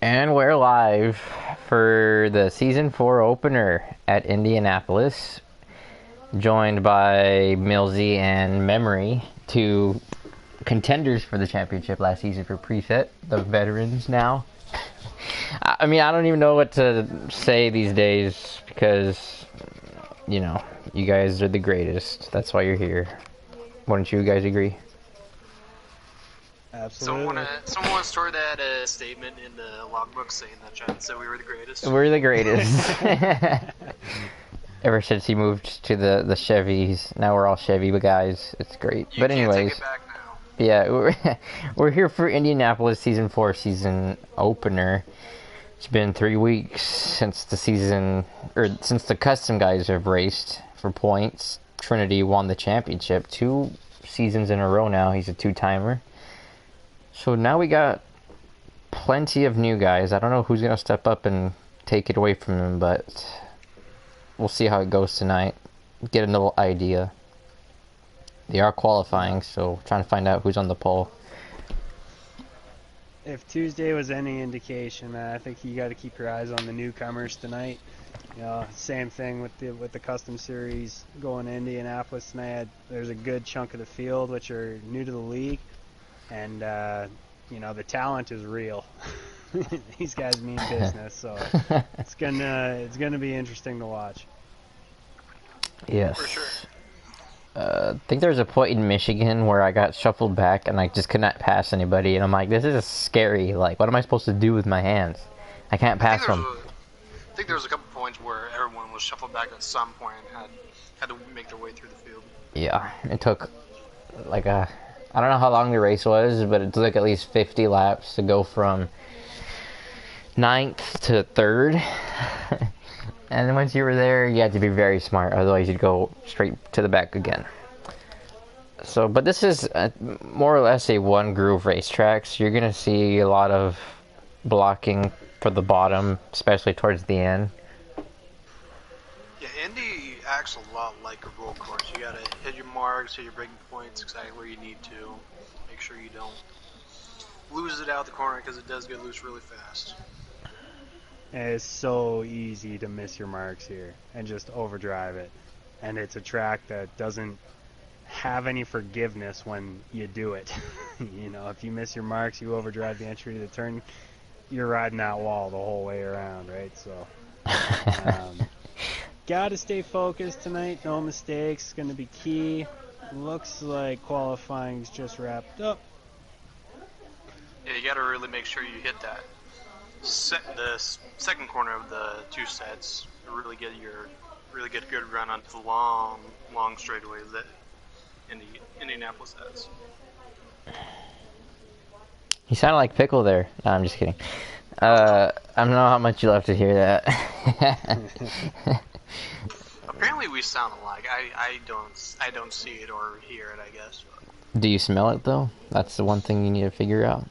And we're live for the Season 4 opener at Indianapolis, joined by Millsy and Memory, two contenders for the championship last season for preset, the veterans now. I mean, I don't even know what to say these days because, you know, you guys are the greatest. That's why you're here. Wouldn't you guys agree? Absolutely. Someone once stored that statement in the logbook saying that John said we were the greatest. We're the greatest. Ever since he moved to the Chevys, now we're all Chevy guys. It's great. You but can't anyways, take it back now. Yeah, we're here for Indianapolis Season 4 season opener. It's been 3 weeks since the season, or since the custom guys have raced for points. Trinity won the championship 2 seasons in a row now. He's a 2-timer. So now we got plenty of new guys. I don't know who's going to step up and take it away from him, but we'll see how it goes tonight. Get a little idea. They are qualifying, so trying to find out who's on the pole. If Tuesday was any indication, man, I think you got to keep your eyes on the newcomers tonight. You know, same thing with the custom series going to Indianapolis tonight. There's a good chunk of the field which are new to the league. And, you know, the talent is real. These guys mean business, so it's gonna be interesting to watch. Yes. For sure. I think there was a point in Michigan where I got shuffled back and I just could not pass anybody. And I'm like, this is scary. Like, what am I supposed to do with my hands? I can't pass them. I think there was a couple points where everyone was shuffled back at some point and had to make their way through the field. Yeah, it took like I don't know how long the race was, but it took at least 50 laps to go from 9th to 3rd. And then once you were there, you had to be very smart, otherwise you'd go straight to the back again. So, but this is more or less a one-groove racetrack, so you're going to see a lot of blocking for the bottom, especially towards the end. Yeah, Indy acts a lot like a roll course. You gotta hit your marks, hit your breaking points exactly where you need to. Make sure you don't lose it out the corner because it does get loose really fast. And it's so easy to miss your marks here and just overdrive it. And it's a track that doesn't have any forgiveness when you do it. You know, if you miss your marks, you overdrive the entry to the turn, you're riding that wall the whole way around, right? So, gotta stay focused tonight. No mistakes. Gonna be key. Looks like qualifying's just wrapped up. Yeah, you gotta really make sure you hit that the second corner of the 2 sets. Really get a good run onto the long straightaways that Indianapolis has. You sounded like Pickle there. No, I'm just kidding. I don't know how much you love to hear that. Apparently we sound alike. I don't see it or hear it, I guess. Do you smell it though? That's the one thing you need to figure out.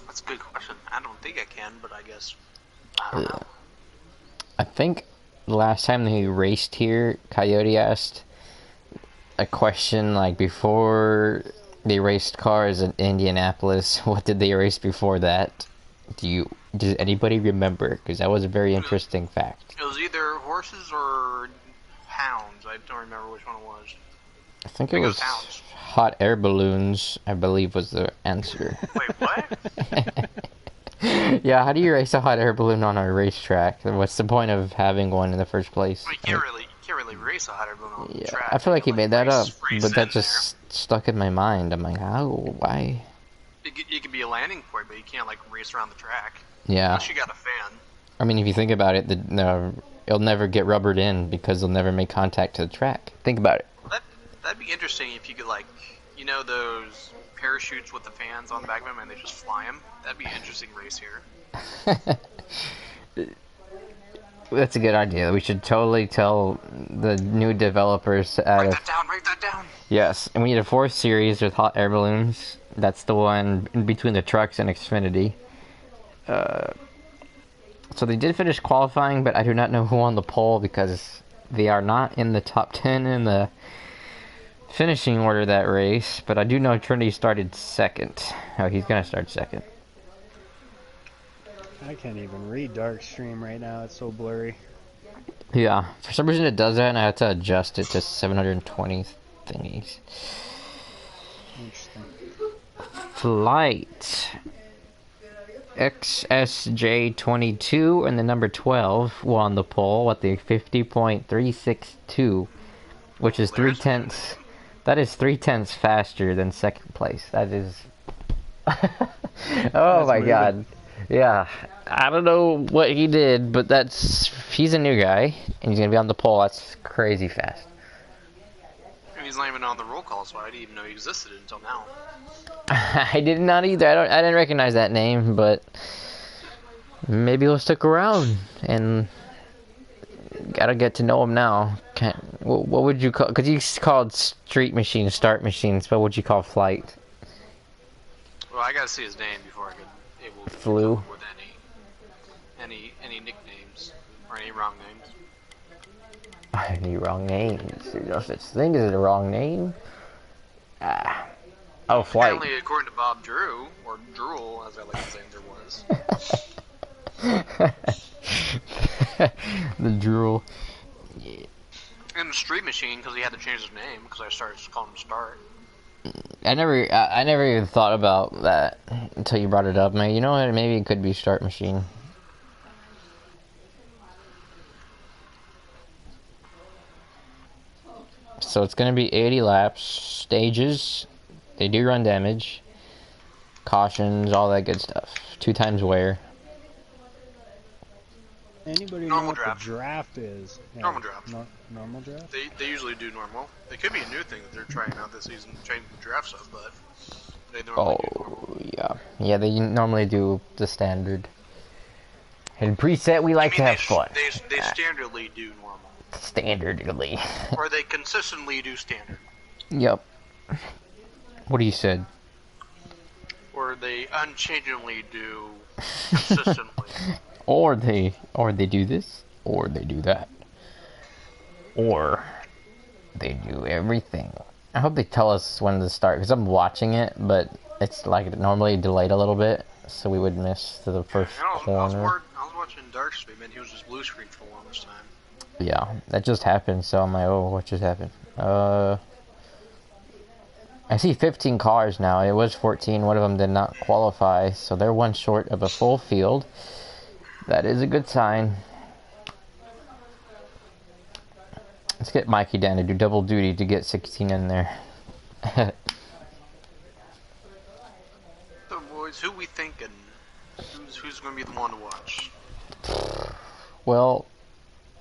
That's a good question. I don't think I can, but I guess I don't know. I think the last time he raced here, Coyote asked a question like before they raced cars in Indianapolis. What did they race before that? Does anybody remember? Because that was a very interesting fact. It was either horses or hounds. I don't remember which one it was. I think it was hounds. Hot air balloons, I believe was the answer. Wait, what? Yeah, how do you race a hot air balloon on a racetrack? What's the point of having one in the first place? Well, you can't really race a hot air balloon on the track. I feel like he made that up, but that in just stuck in my mind. I'm like, how? Why? It could be a landing point, but you can't like race around the track. Yeah. Unless you got a fan. I mean, if you think about it, it'll never get rubbered in because they'll never make contact to the track. Think about it. That'd be interesting if you could, like, you know those parachutes with the fans on the back of them and they just fly them? That'd be an interesting race here. That's a good idea. We should totally tell the new developers to add Write that down! Yes, and we need a 4th series with hot air balloons. That's the one in between the trucks and Xfinity. So they did finish qualifying, but I do not know who on the pole because they are not in the top 10 in the finishing order that race. But I do know Trinity started 2nd. Oh, he's going to start 2nd. I can't even read Darkstream right now. It's so blurry. Yeah, for some reason it does that, and I had to adjust it to 720 thingies. Interesting. Flight XSJ22 and the number 12 won the pole with the 50.362, which is 3/10. That is 3/10 faster than second place. That is. Oh my god. Yeah. I don't know what he did, but he's a new guy, and he's gonna be on the pole. That's crazy fast. And he's not even on the roll call, so I didn't even know he existed until now. I did not either. I didn't recognize that name, but maybe he'll stick around, and gotta get to know him now. What would you call? Because he's called Street Machine, Start Machines. What would you call Flight? Well, I gotta see his name before I can able to Flu. come up with any nicknames or any wrong names. Any wrong names? There's no such thing as a wrong name. Oh, Flight. Apparently, according to Bob Drew, or Drool, as I like to say there was. The drool. And the Street Machine, because he had to change his name, because I started calling him Start. I never even thought about that until you brought it up, man. You know what? Maybe it could be Start Machine. So it's gonna be 80 laps, stages. They do run damage, cautions, all that good stuff. 2 times wear. Anybody Normal know what draft. the draft is? Yeah, Normal draft. Normal draft? They usually do normal. It could be a new thing that they're trying out this season, changing the draft stuff, but they normally do normal. Yeah, they normally do the standard. In preset, we like to have fun. They standardly do normal. Standardly. Or they consistently do standard. Yep. What you said? Or they unchangeably do consistently. Or they do this, or they do that, or they do everything. I hope they tell us when to start, because I'm watching it, but it's like normally delayed a little bit, so we would miss the first corner. I was watching Darkstream, and he was just blue screen for the longest time. Yeah, that just happened, so I'm like, oh, what just happened? I see 15 cars now. It was 14. One of them did not qualify, so they're one short of a full field. That is a good sign. Let's get Mikey down to do double duty to get 16 in there. So, boys, who we thinking? Who's going to be the one to watch? Well,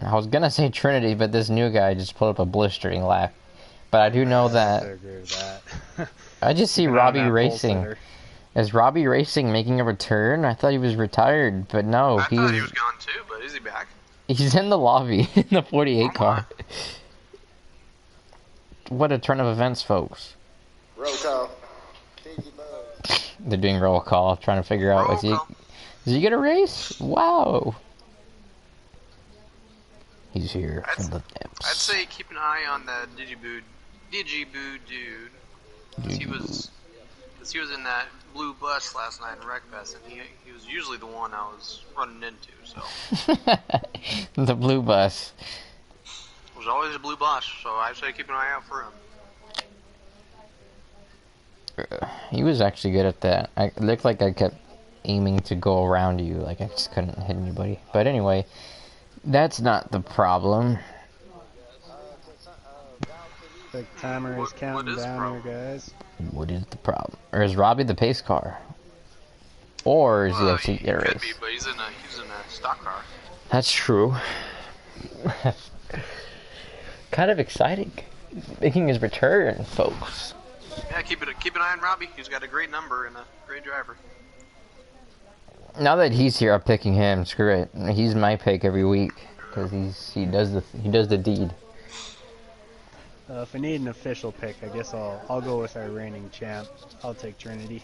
I was gonna say Trinity, but this new guy just put up a blistering lap. But I do know that. I agree with that. I just see Robbie Racing. Is Robbie Racing making a return? I thought he was retired, but no. I thought he was gone too, but is he back? He's in the lobby in the 48 car. What a turn of events, folks. Roll call. They're doing roll call, trying to figure out is he gonna race? Wow. He's here for the tips. I'd say keep an eye on the Digiboo dude. Because he was in that blue bus last night in Wreckfest, and he was usually the one I was running into, so. The blue bus. It was always a blue bus, so I'd say keep an eye out for him. He was actually good at that. It looked like I kept aiming to go around you, like I just couldn't hit anybody. But anyway, that's not the problem. The timer is counting down here, guys. What is the problem? Or is Robbie the pace car? Or is he actually a race? Could be, but he's in a stock car. That's true. Kind of exciting. Making his return, folks. Yeah, keep an eye on Robbie. He's got a great number and a great driver. Now that he's here, I'm picking him. Screw it. He's my pick every week because he does the deed. If I need an official pick, I guess I'll go with our reigning champ. I'll take Trinity.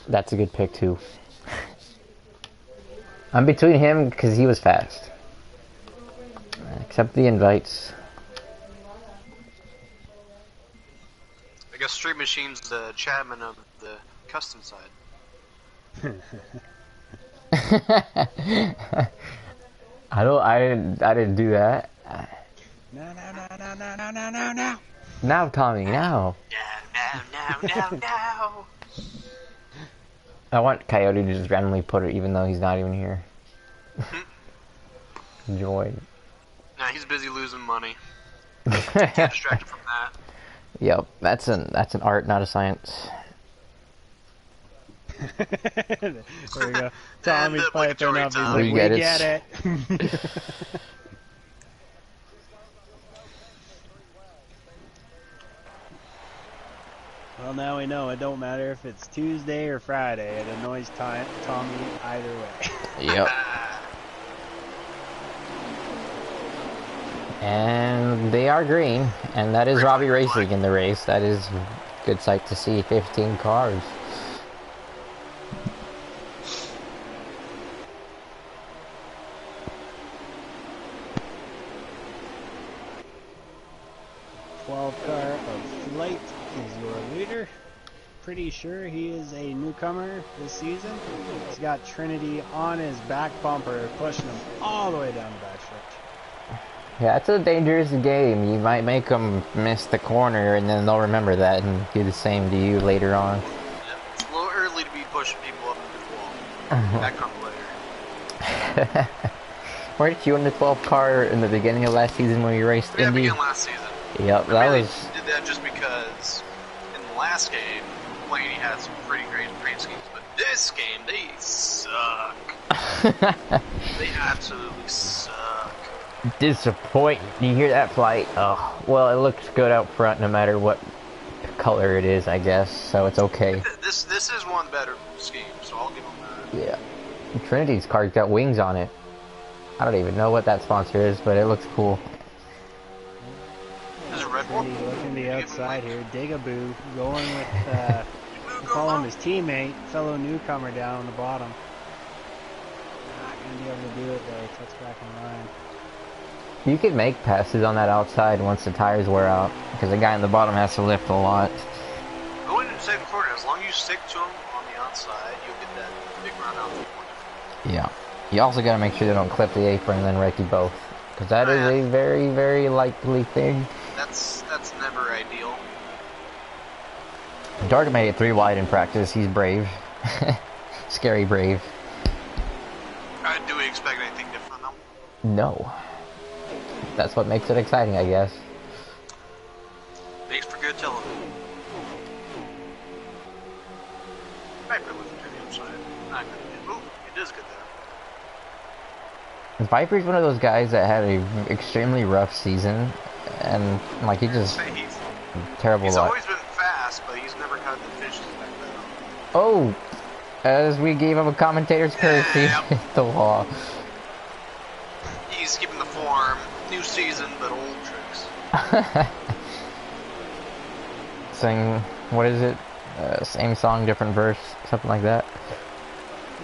That's a good pick too. I'm between him because he was fast. Accept the invites. I guess Street Machine's the Chapman of the custom side. I didn't do that. No, no, no, no, no, no, no, no, no. Now, Tommy, now. No. I want Coyote to just randomly put it even though he's not even here. Joy. Nah, he's busy losing money. Get distracted from that. Yep, that's an art, not a science. There we go. Tommy's the piping obligatory up. He's Tom. like, We we get it." get it. Well, now we know. It don't matter if it's Tuesday or Friday. It annoys Tommy either way. Yep. And they are green, and that is Robbie Racing in the race. That is a good sight to see. 15 cars. Car of Flight is your leader. Pretty sure he is a newcomer this season. He's got Trinity on his back bumper, pushing him all the way down the backstretch. Yeah, it's a dangerous game. You might make them miss the corner, and then they'll remember that and do the same to you later on. Yeah, it's a little early to be pushing people up into the wall. That comes later. Weren't you in the 12 car in the beginning of last season when you raced Yeah, Indy? began last season. Yep, that really was... did that just because in the last game, Blaney had some pretty great paint schemes, but this game, they suck. They absolutely suck. Disappointing. You hear that, Flight? Oh, well, it looks good out front no matter what color it is, I guess, so it's okay. This is one of the better schemes, so I'll give them that. Yeah. Trinity's car's got wings on it. I don't even know what that sponsor is, but it looks cool. Is it Red Bull? Trinity looking the outside here. Digaboo going with, call him his teammate, fellow newcomer down on the bottom. Not going to be able to do it though. Cuts back in line. You can make passes on that outside once the tires wear out, because the guy in the bottom has to lift a lot. Going into the second quarter, as long as you stick to him on the outside, you'll get that big run out the corner. Yeah. You also got to make sure they don't clip the apron and then wreck you both, because that is a very, very likely thing. That's never ideal. Dark made it 3 wide in practice. He's brave. Scary brave. Do we expect anything different though? No. That's what makes it exciting, I guess. Makes for good television. Viper looking to the outside. Not good. Ooh, it is good there. Viper's one of those guys that had a extremely rough season, and like he just terrible He's luck. always been fast, but he's never had the fishes like that. Oh, as we gave him a commentator's courtesy, Yep. hit the wall. He's keeping the form. New season, but old tricks. Sing, what is it? Same song, different verse, something like that.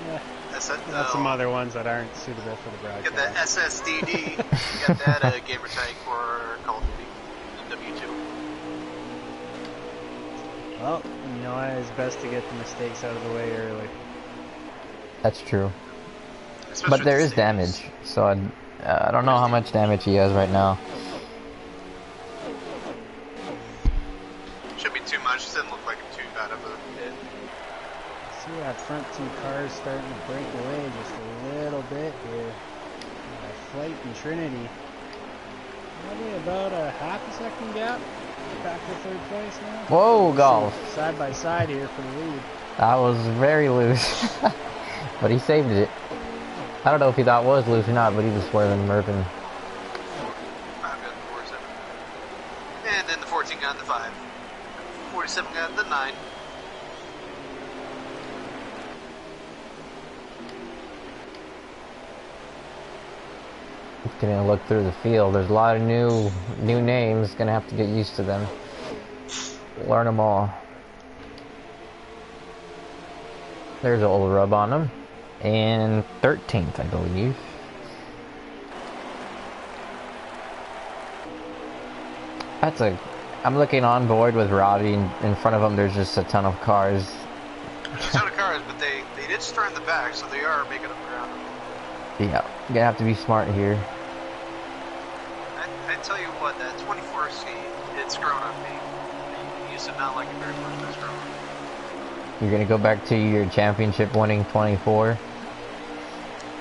Yeah. That's it. Got some other ones that aren't suitable for the broadcast. Got that SSDD. Got that gamer tag for Call of Duty W2. Well, you know, it's best to get the mistakes out of the way early. That's true. Especially But there with is the damage, stages. so I don't know how much damage he has right now. Should be too much. Doesn't look like too bad of a hit. See that front 2 cars starting to break away just a little bit here. Flight and Trinity. Probably about a half a second gap. Back to 3rd place now. Whoa, golf. Side by side here for the lead. That was very loose. But he saved it. I don't know if he thought it was loose or not, but he was swerving, Mervin. 5 got the 47. And then the 14 got the 5. 47 got the 9. Gonna look through the field. There's a lot of new names. Gonna have to get used to them. Learn them all. There's an old rub on them. And 13th, I believe. I'm looking on board with Roddy, and in front of him there's just a ton of cars. There's a ton of cars. cars, but they did start in the back, so they are making up ground. Yeah, you're gonna have to be smart here. I tell you what, that 24C, it's grown on me. I used to not like it very much, but it's grown on me. You're gonna go back to your championship winning 24.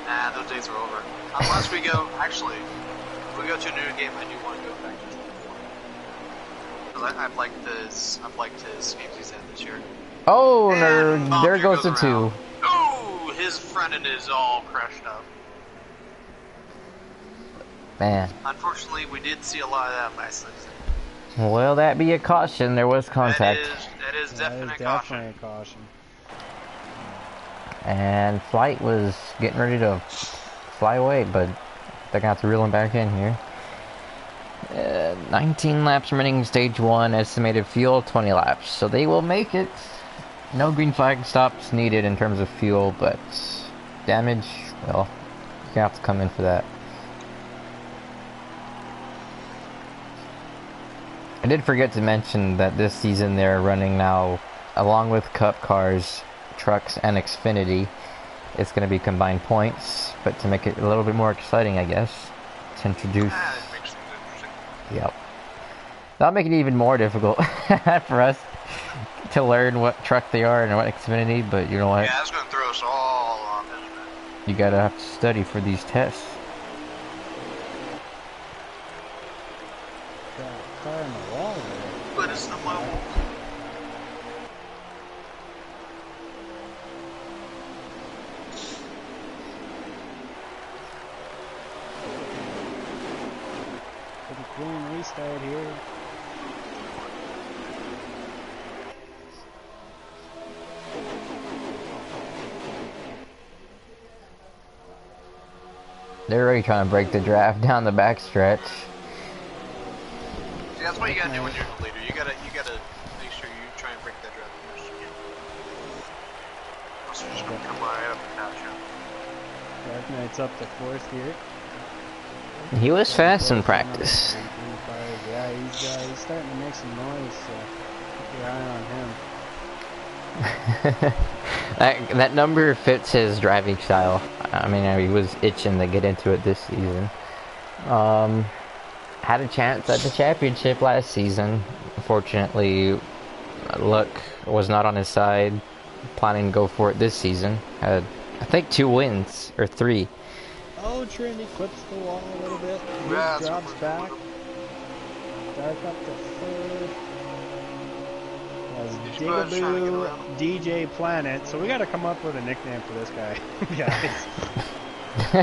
Nah, those days are over. Unless we go, actually, if we go to a new game, I do want to go back to 24. Because I've liked his games he's had this year. Oh, And no, there goes the around. 2. Ooh, his front end is all crushed up. Man. Unfortunately, we did see a lot of that last season. Well, that be a caution. There was contact. That is definitely a caution. caution. And Flight was getting ready to fly away, but they're gonna have to reel him back in here. 19 laps remaining stage 1, estimated fuel 20 laps, so they will make it. No green flag stops needed in terms of fuel, but damage, well, you're gonna have to come in for that. I did forget to mention that this season they're running now, along with Cup cars, trucks, and Xfinity. It's going to be combined points, but to make it a little bit more exciting, I guess, to introduce. It makes things interesting. Yep. That'll make it even more difficult for us to learn what truck they are and what Xfinity, but you know what? Yeah, that's going to throw us all on this, man. You gotta have to study for these tests. Car in the wall there. But it's the level. Pretty clean restart here. They're already trying to break the draft down the backstretch. See, that's what you gotta do when you're the leader. You gotta make sure you try and break that draft as much as you can. Else they're just gonna come right up and pass you. Dark Knight's up to 4th here. He was fast in practice. Yeah, he's starting to make some noise, so keep your eye on him. that number fits his driving style. I mean, he was itching to get into it this season. Had a chance at the championship last season. Unfortunately, luck was not on his side. Planning to go for it this season. Had, I think, 2 wins, or 3. Oh, Trinity clips the wall a little bit. Yeah, Drops back. Dark up to 3rd. As Digaboo DJ Planet. So we got to come up with a nickname for this guy, guys.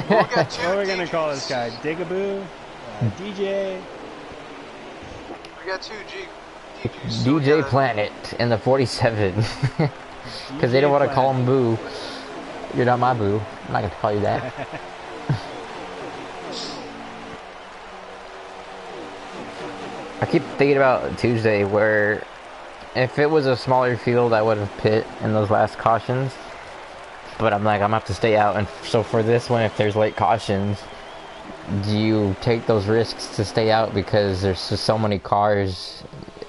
What are we gonna call this guy? Digaboo, DJ. We got 2 DJs. DJ Planet in the 47. Because they don't want to call him Boo. You're not my Boo. I'm not going to call you that. I keep thinking about Tuesday where if it was a smaller field I would have pit in those last cautions, but I'm like, I'm gonna have to stay out. And so for this one, if there's late cautions, do you take those risks to stay out because there's just so many cars,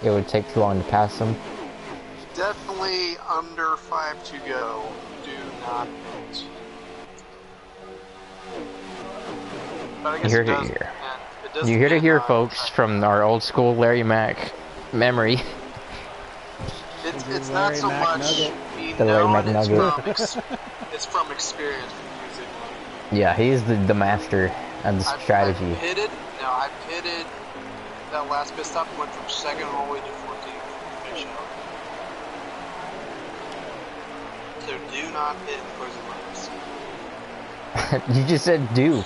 it would take too long to pass them? Definitely under 5 to go. Do not pit. But I guess You heard it it does, here. it does You hear to depend hear, on folks, track. from our old school Larry Mack memory. It's not so Larry much McNugget. me The Larry knowing, McNugget. it's from experience from using one. Yeah, he's the master of the strategy. I pitted that last pit stop, went from 2nd all the way to 14th finish out. So do not pit in closing laps. You just said do.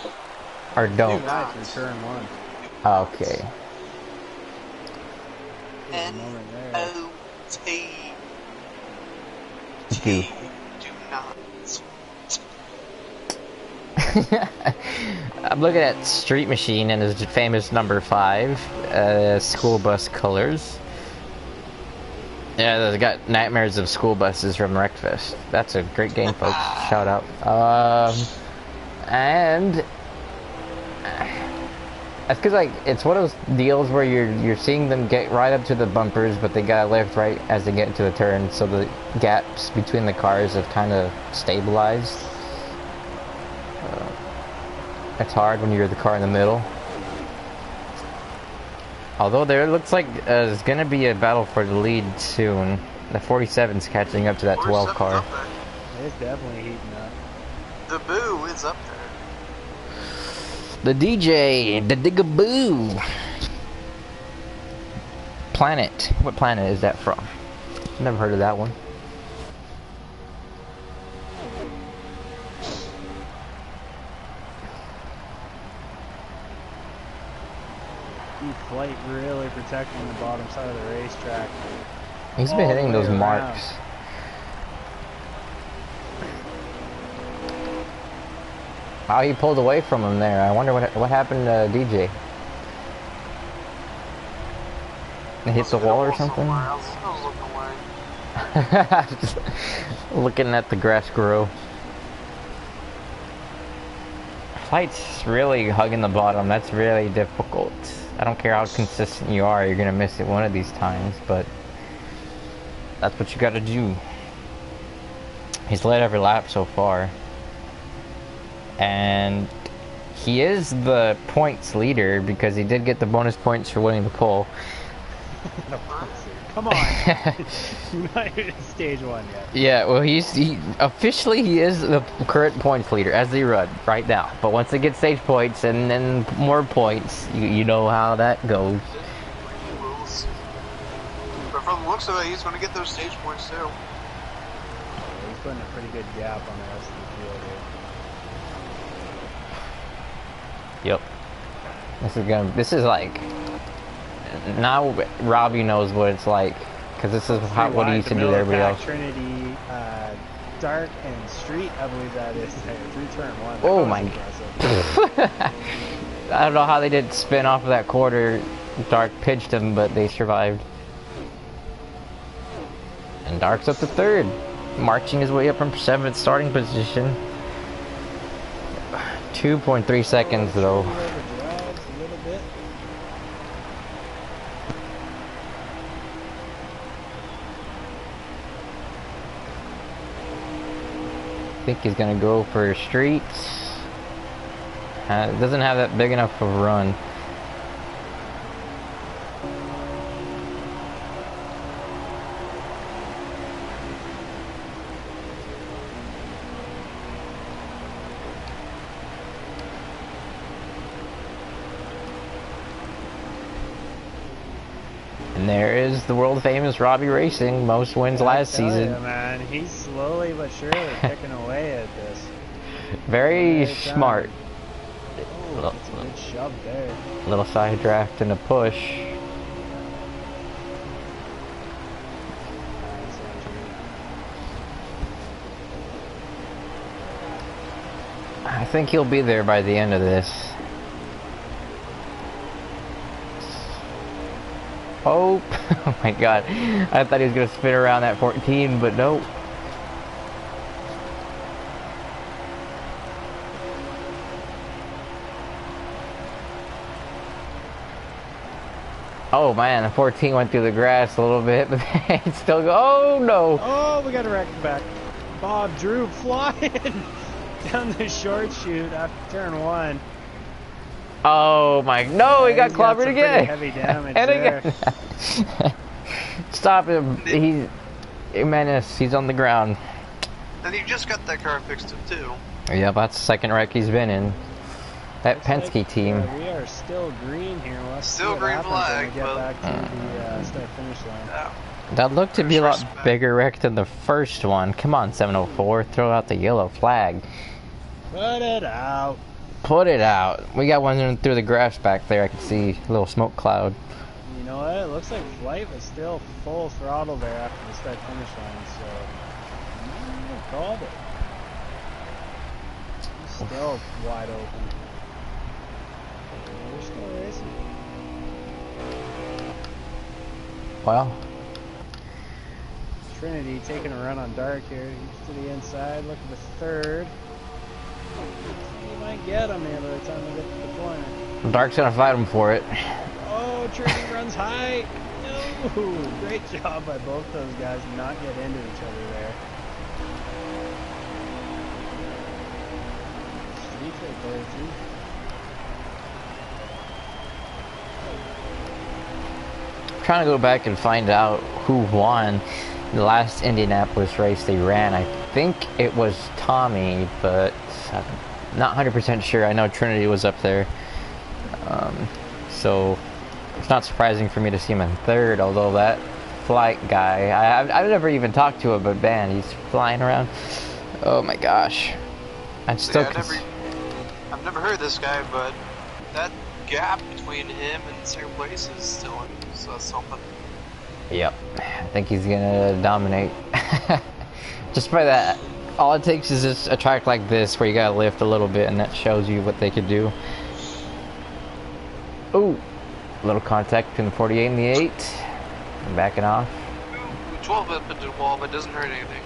Or don't. Do not. In turn 1. Okay. N-O-T. Do. Do not. I'm looking at Street Machine and his famous number 5, school bus colors. Yeah, they got nightmares of school buses from Wreckfest. That's a great game, folks. Shout out. And That's because like it's one of those deals where you're seeing them get right up to the bumpers, but they gotta lift right as they get into the turn, so the gaps between the cars have kind of stabilized. It's hard when you're the car in the middle. Although there looks like there's gonna be a battle for the lead soon. The 47's catching up to that 12 car. It's definitely heating up. The Boo is up there. The DJ, the Digaboo. Planet. What planet is that from? Never heard of that one. Flight really protecting the bottom side of the racetrack. He's been hitting those marks. Wow, he pulled away from him there. I wonder what happened to DJ. He hit the wall or something? I was looking away. Just looking at the grass grow. Flight's really hugging the bottom. That's really difficult. I don't care how consistent you are, you're gonna miss it one of these times, but that's what you gotta do. He's led every lap so far. And he is the points leader because he did get the bonus points for winning the pole. Come on. You're not even at stage 1 yet. Yeah, well he officially he is the current points leader as they run right now. But once they get stage points and then more points, you know how that goes. But from the looks of it, he's going to get those stage points too. Yeah, he's putting a pretty good gap on the rest of the field here. Yep. This is like now Robbie knows what it's like because this is what he used to do to everybody else. Trinity, Dark and Street, I believe that is there. 3 turn 1. Oh my! I don't know how they didn't spin off of that quarter. Dark pitched him, but they survived. And Dark's up to 3rd, marching his way up from 7th starting position. 2.3 seconds though. I think he's gonna go for streets. Doesn't have that big enough of a run. And there is the world famous Robbie Racing, most wins last season. You, man, he's slowly but surely picking away at this. Very smart. Oh, that's a good shove there. Little side draft and a push. I think he'll be there by the end of this. Oh, oh my god. I thought he was going to spin around that 14, but nope. Oh man, the 14 went through the grass a little bit, but it still go. Oh no! Oh, we got a wreck back. Bob Drew flying down the short chute after turn 1. Oh my! No, he got clobbered again. Heavy damage and there. again. Stop him! He's a menace. He's on the ground. And he just got that car fixed too. Yeah, that's the second wreck he's been in. That Penske team. We are still green here. We'll still green flag. When we get back to the start-finish line. Yeah. That looked to be a lot bigger wreck than the first one. Come on, 704, throw out the yellow flag. Put it out. Put it out. We got one through the grass back there. I can see a little smoke cloud. You know what? It looks like Flight was still full throttle there after the start-finish line, so I called it. He's still wide open. We're still racing. Well, Trinity taking a run on Dark here. He's to the inside, looking for 3rd. He might get him here by the time we get to the corner. Dark's gonna fight him for it. Oh, Trinity runs high. No, great job by both those guys to not get into each other there. Street right there too. I'm trying to go back and find out who won the last Indianapolis race they ran. I think it was Tommy, but I'm not 100% sure. I know Trinity was up there. So it's not surprising for me to see him in third, although that flight guy, I've never even talked to him, but man, he's flying around. Oh my gosh. I'm still I've never heard this guy, but that gap between him and second place is still something. Yep, I think he's gonna dominate. Just by that, all it takes is just a track like this where you gotta lift a little bit, and that shows you what they could do. Ooh, little contact between the 48 and the 8. I'm backing off. 12 up into the wall, but doesn't hurt anything.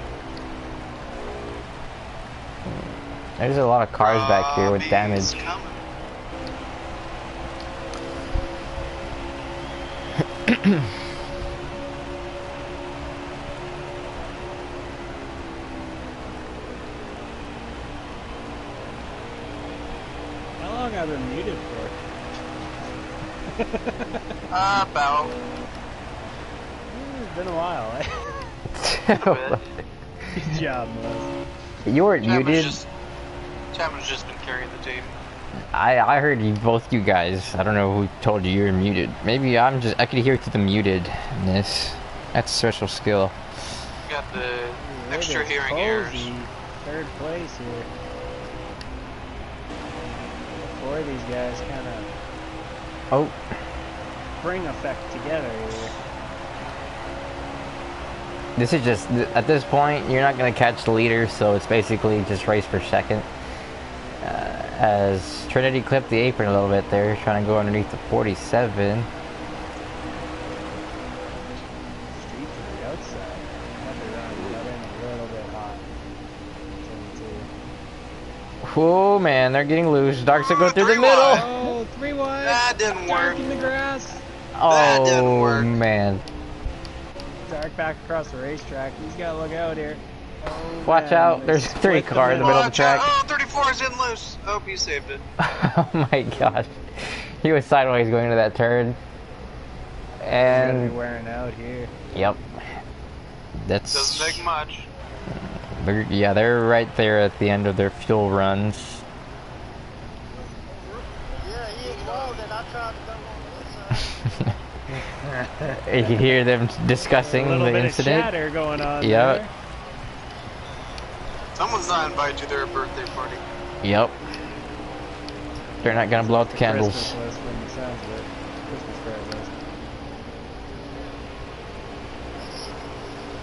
There's a lot of cars back here with damage. How long have I been muted for? About. It's been a while, eh? Good job, Melissa. You weren't muted. Chapman's just been carrying the team. I heard you, both you guys. I don't know who told you you were muted. Maybe I could hear through the mutedness. That's a special skill. Got the extra hearing ears. Third place here. Four of these guys kind of spring effect together here. This is just, at this point, you're not going to catch the leader, so it's basically just race for second. As Trinity clipped the apron a little bit there, trying to go underneath the 47. Street to the outside. Another run, got in a little bit hot. 22. Oh man, they're getting loose. Dark's gonna go through the middle. Oh, 3 wide. That didn't Dark work. in the grass. That didn't Oh work. man. Dark back across the racetrack. He's got to look out here. Oh, Watch man, out, they there's split 3 cars in the middle of the track. Oh, 34 is in loose. Oh, he saved it. Oh my gosh. He was sideways going to that turn. He's gonna And be wearing out here. yep. That's Doesn't take much. yeah, they're right there at the end of their fuel runs. Yeah, he involved and I tried to go on this side. You can hear them discussing A little the bit incident. of chatter going on Yep. there. Someone's not invited to their birthday party. Yep. They're not gonna blow out the candles. Christmas list from the sounds of it. Christmas card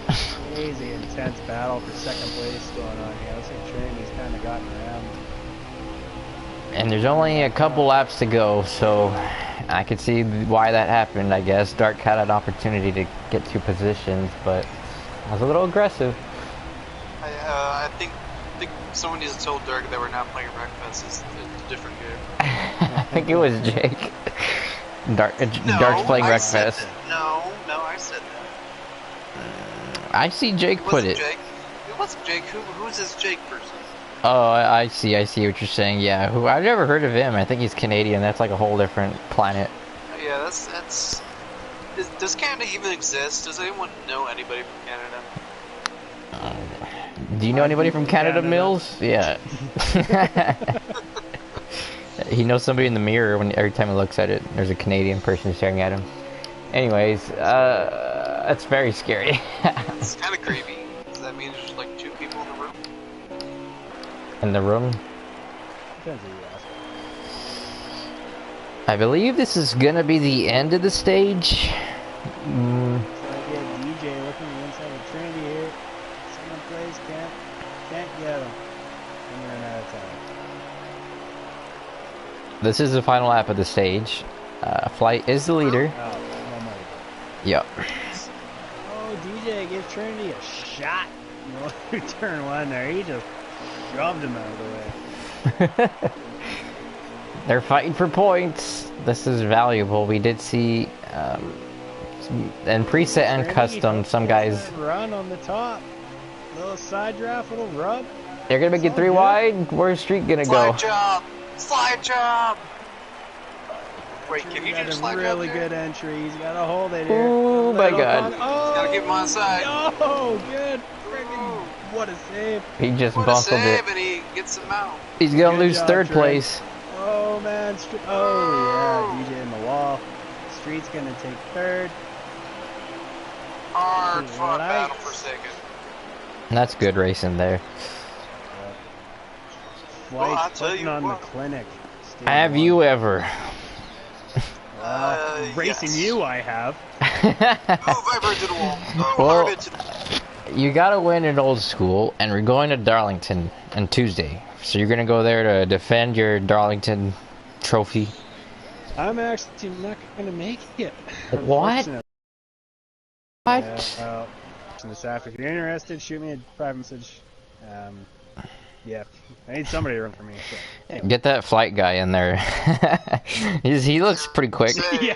list. Crazy intense battle for second place going on here. Looks like Trinity's kind of gotten around. And there's only a couple laps to go, so I could see why that happened, I guess. Dark had an opportunity to get 2 positions, but I was a little aggressive. I think someone needs to tell Dirk that we're not playing Wreckfest. It's a different game. I think it was Jake. Dark's playing I said Wreckfest. that. No, I said that. I see Jake It put wasn't it. Jake. It wasn't Jake. Who's this Jake person? Oh, I see what you're saying. Yeah, who I've never heard of him. I think he's Canadian. That's like a whole different planet. Yeah, that's. Does Canada even exist? Does anyone know anybody from Canada? Do you know anybody from Canada, Canada. Mills? Yeah. He knows somebody in the mirror when every time he looks at it. There's a Canadian person staring at him. Anyways, that's very scary. It's kind of creepy. Does that mean there's just like 2 people in the room? In the room. Depends who you ask. I believe this is gonna be the end of the stage. So I get DJ looking the inside of Trinity here. Second place, can't get him. And we're out of time. This is the final lap of the stage. Flight is the leader. Oh, one more. Yep. Oh, DJ gives Trinity a shot. You know, turn 1 there. He just shoved him out of the way. They're fighting for points. This is valuable. We did see, in preset and custom, some guys... Run on the top. Little side draft, little rub. They're going to make it 3 wide. Where's Street going to go? Slide job! Slide job! Wait, can you do a slide really job good entry. He's got to hold it here. Oh my god. Oh, gotta keep him on side. Oh, good. Friggin' what a save. He just What a bustled save, it. and he gets him out. He's going to Good lose job, 3rd Trey. place. Oh, man. Oh, yeah. DJ in the wall. Street's going to take 3rd. Hard fought Lights. battle for 2nd. That's good racing there. Well, I'll White's tell putting you on what. the clinic. Have you ever? Racing yes. you, I have. Oh, Viper to the wall. Oh, Well- Viper to the... You gotta win at Old School, and we're going to Darlington on Tuesday. So you're gonna go there to defend your Darlington trophy. I'm actually not going to make it. What? Unfortunately. What? Yeah, this after. If you're interested, shoot me a private message. Yeah, I need somebody to run for me. So. Anyway. Get that flight guy in there. He looks pretty quick. Yeah.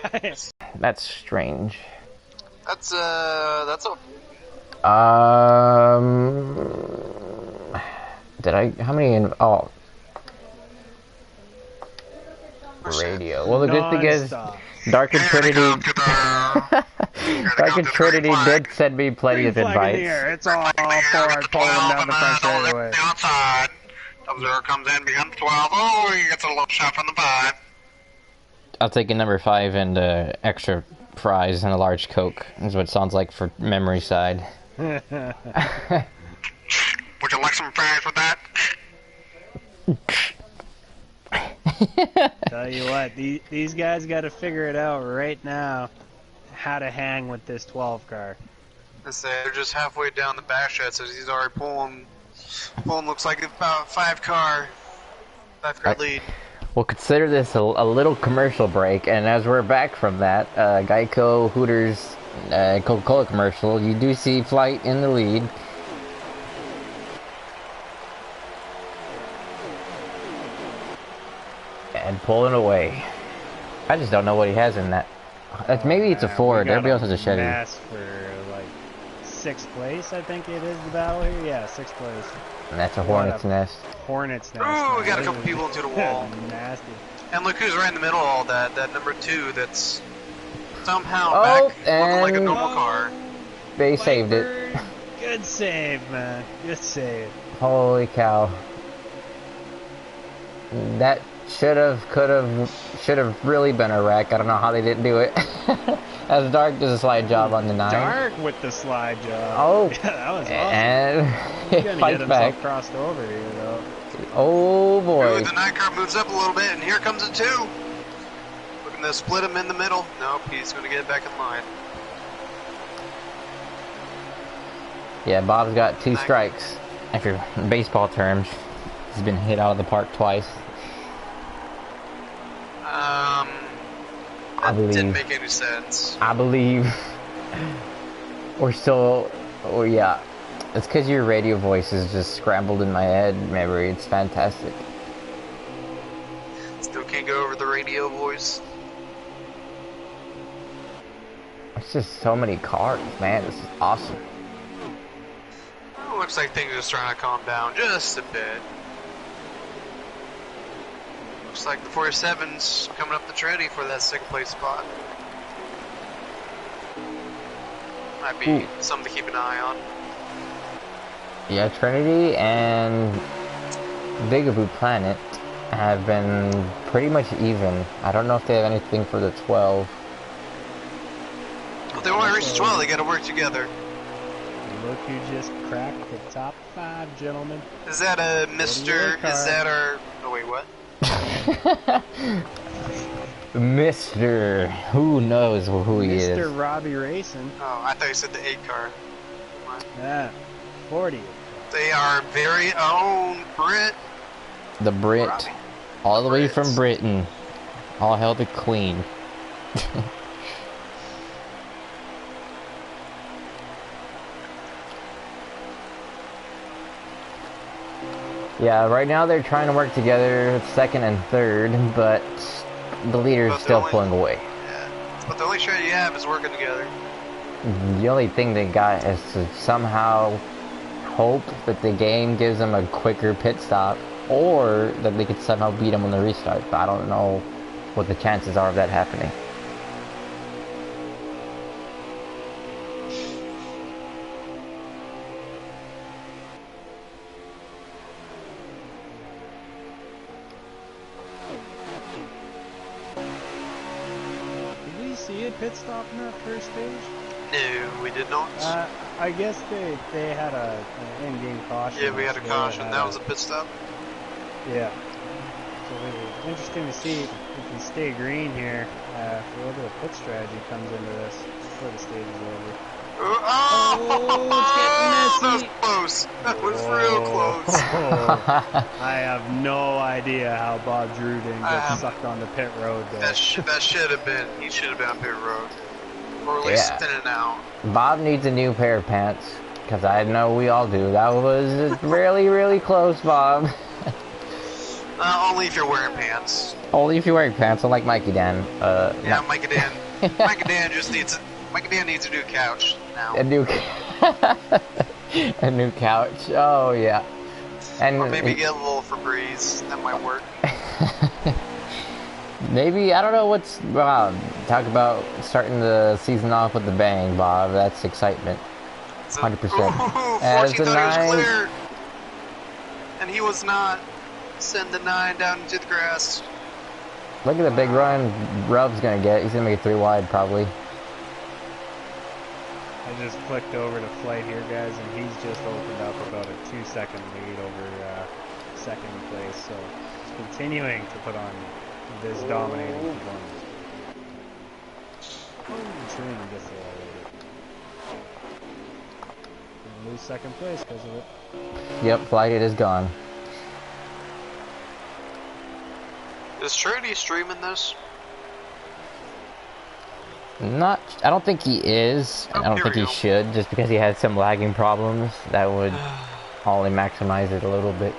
That's strange. That's a... Did I? How many? Oh, radio. Well, the good thing is, Non-stop. Dark and Trinity. Dark and Trinity did send me plenty of Green flag in the invites. air. It's all forward, pulling them down the front straightaway. The outside. Sub-Zero comes in behind the 12. Oh, he gets a little shot from the 5. I'll take a number 5 and extra fries and a large Coke. Is what it sounds like for memory side. Would you like some fries with that? Tell you what, these guys got to figure it out right now how to hang with this 12 car. I say they're just halfway down the back stretch, so he's already pulling looks like about 5-car lead. We'll consider this a little commercial break, and as we're back from that, Geico, Hooters, Coca-Cola commercial, you do see Flight in the lead. And pulling away. I just don't know what he has in that. Maybe it's a Ford. Everybody else has a Chevy. Mess for like 6th place, I think it is the battle here. Yeah, 6th place. And that's a Hornet's Nest. Hornet's nest. Ooh, we got a This couple is people into the wall. Nasty. And look who's right in the middle of all that. That number 2 that's somehow Oh, back looking like a and- normal car. They saved it. Viper. Good save, man. Good save. Holy cow. That should have really been a wreck. I don't know how they didn't do it. As Dark does a slide job on the 9. Dark with the slide job. Oh, Yeah, that was awesome. and He's it gonna fights get back. himself crossed over here, though. Oh boy. Ooh, the 9 car moves up a little bit, and here comes a 2. Looking to split him in the middle. Nope, he's going to get back in line. Yeah, Bob's got 2 strikes. After baseball terms, he's been hit out of the park twice. I That didn't believe. make any sense. I believe. We're still. Oh yeah. It's because your radio voice is just scrambled in my head memory. It's fantastic. Still can't go over the radio voice. It's just so many cars, man. This is awesome. Oh, looks like things are starting to calm down just a bit. Looks like the 47's coming up the Trinity for that 2nd place spot. Might be Ooh. something to keep an eye on. Yeah, Trinity and Bigaboo Planet have been pretty much even. I don't know if they have anything for the 12. If they want to reach the 12, they got to work together. Look who just cracked the top 5, gentlemen. Is that a Mr.? car. Is that our... Oh, wait, what? Mr. Who knows who he Mr. is. Robbie Racing. Oh, I thought you said the 8 car. Yeah, 40. They are very own Brit. The Brit. Robbie. All the way Brits. from Britain. All hail the Queen. Yeah, right now they're trying to work together, second and third, but the leader's But still pulling away. Yeah. But the only shot you have is working together. The only thing they got is to somehow hope that the game gives them a quicker pit stop, or that they could somehow beat them on the restart. But I don't know what the chances are of that happening. Did we see a pit stop in that first stage? No, we did not. I guess they had an in-game caution. Yeah, we had a caution. That was a pit stop. Yeah. So it'll be interesting to see if we stay green here. For a little bit of pit strategy comes into this before the stage is over. Oh, it's that getting was close. That was real close. I have no idea how Bob Drew didn't get sucked onto pit road there. That should have been. He should have been on pit road, or at least spinning out. Bob needs a new pair of pants, because I know we all do. That was really, really close, Bob. Only if you're wearing pants. Only if you're wearing pants, unlike Mikey Dan. Yeah, Mikey Dan. Mikey Dan just needs. Mikey Dan needs a new couch now. A new, a new couch. Oh yeah, and or maybe get a little Febreze. That might work. Maybe, I don't know what's. Talk about starting the season off with the bang, Bob. That's excitement. 100%. As the 9. Clear, and he was not. Send the 9 down into the grass. Look at the big run Rub's gonna get. He's gonna make it 3 wide probably. I just clicked over to Flight here, guys, and he's just opened up about a 2-second lead over second place. So he's continuing to put on this dominating performance. Oh, Trin gets it already. Gonna lose second place because of it. Yep, Flight it is gone. Is Trinity streaming this? Not, I don't think he is. I don't think he should, just because he had some lagging problems that would only maximize it a little bit.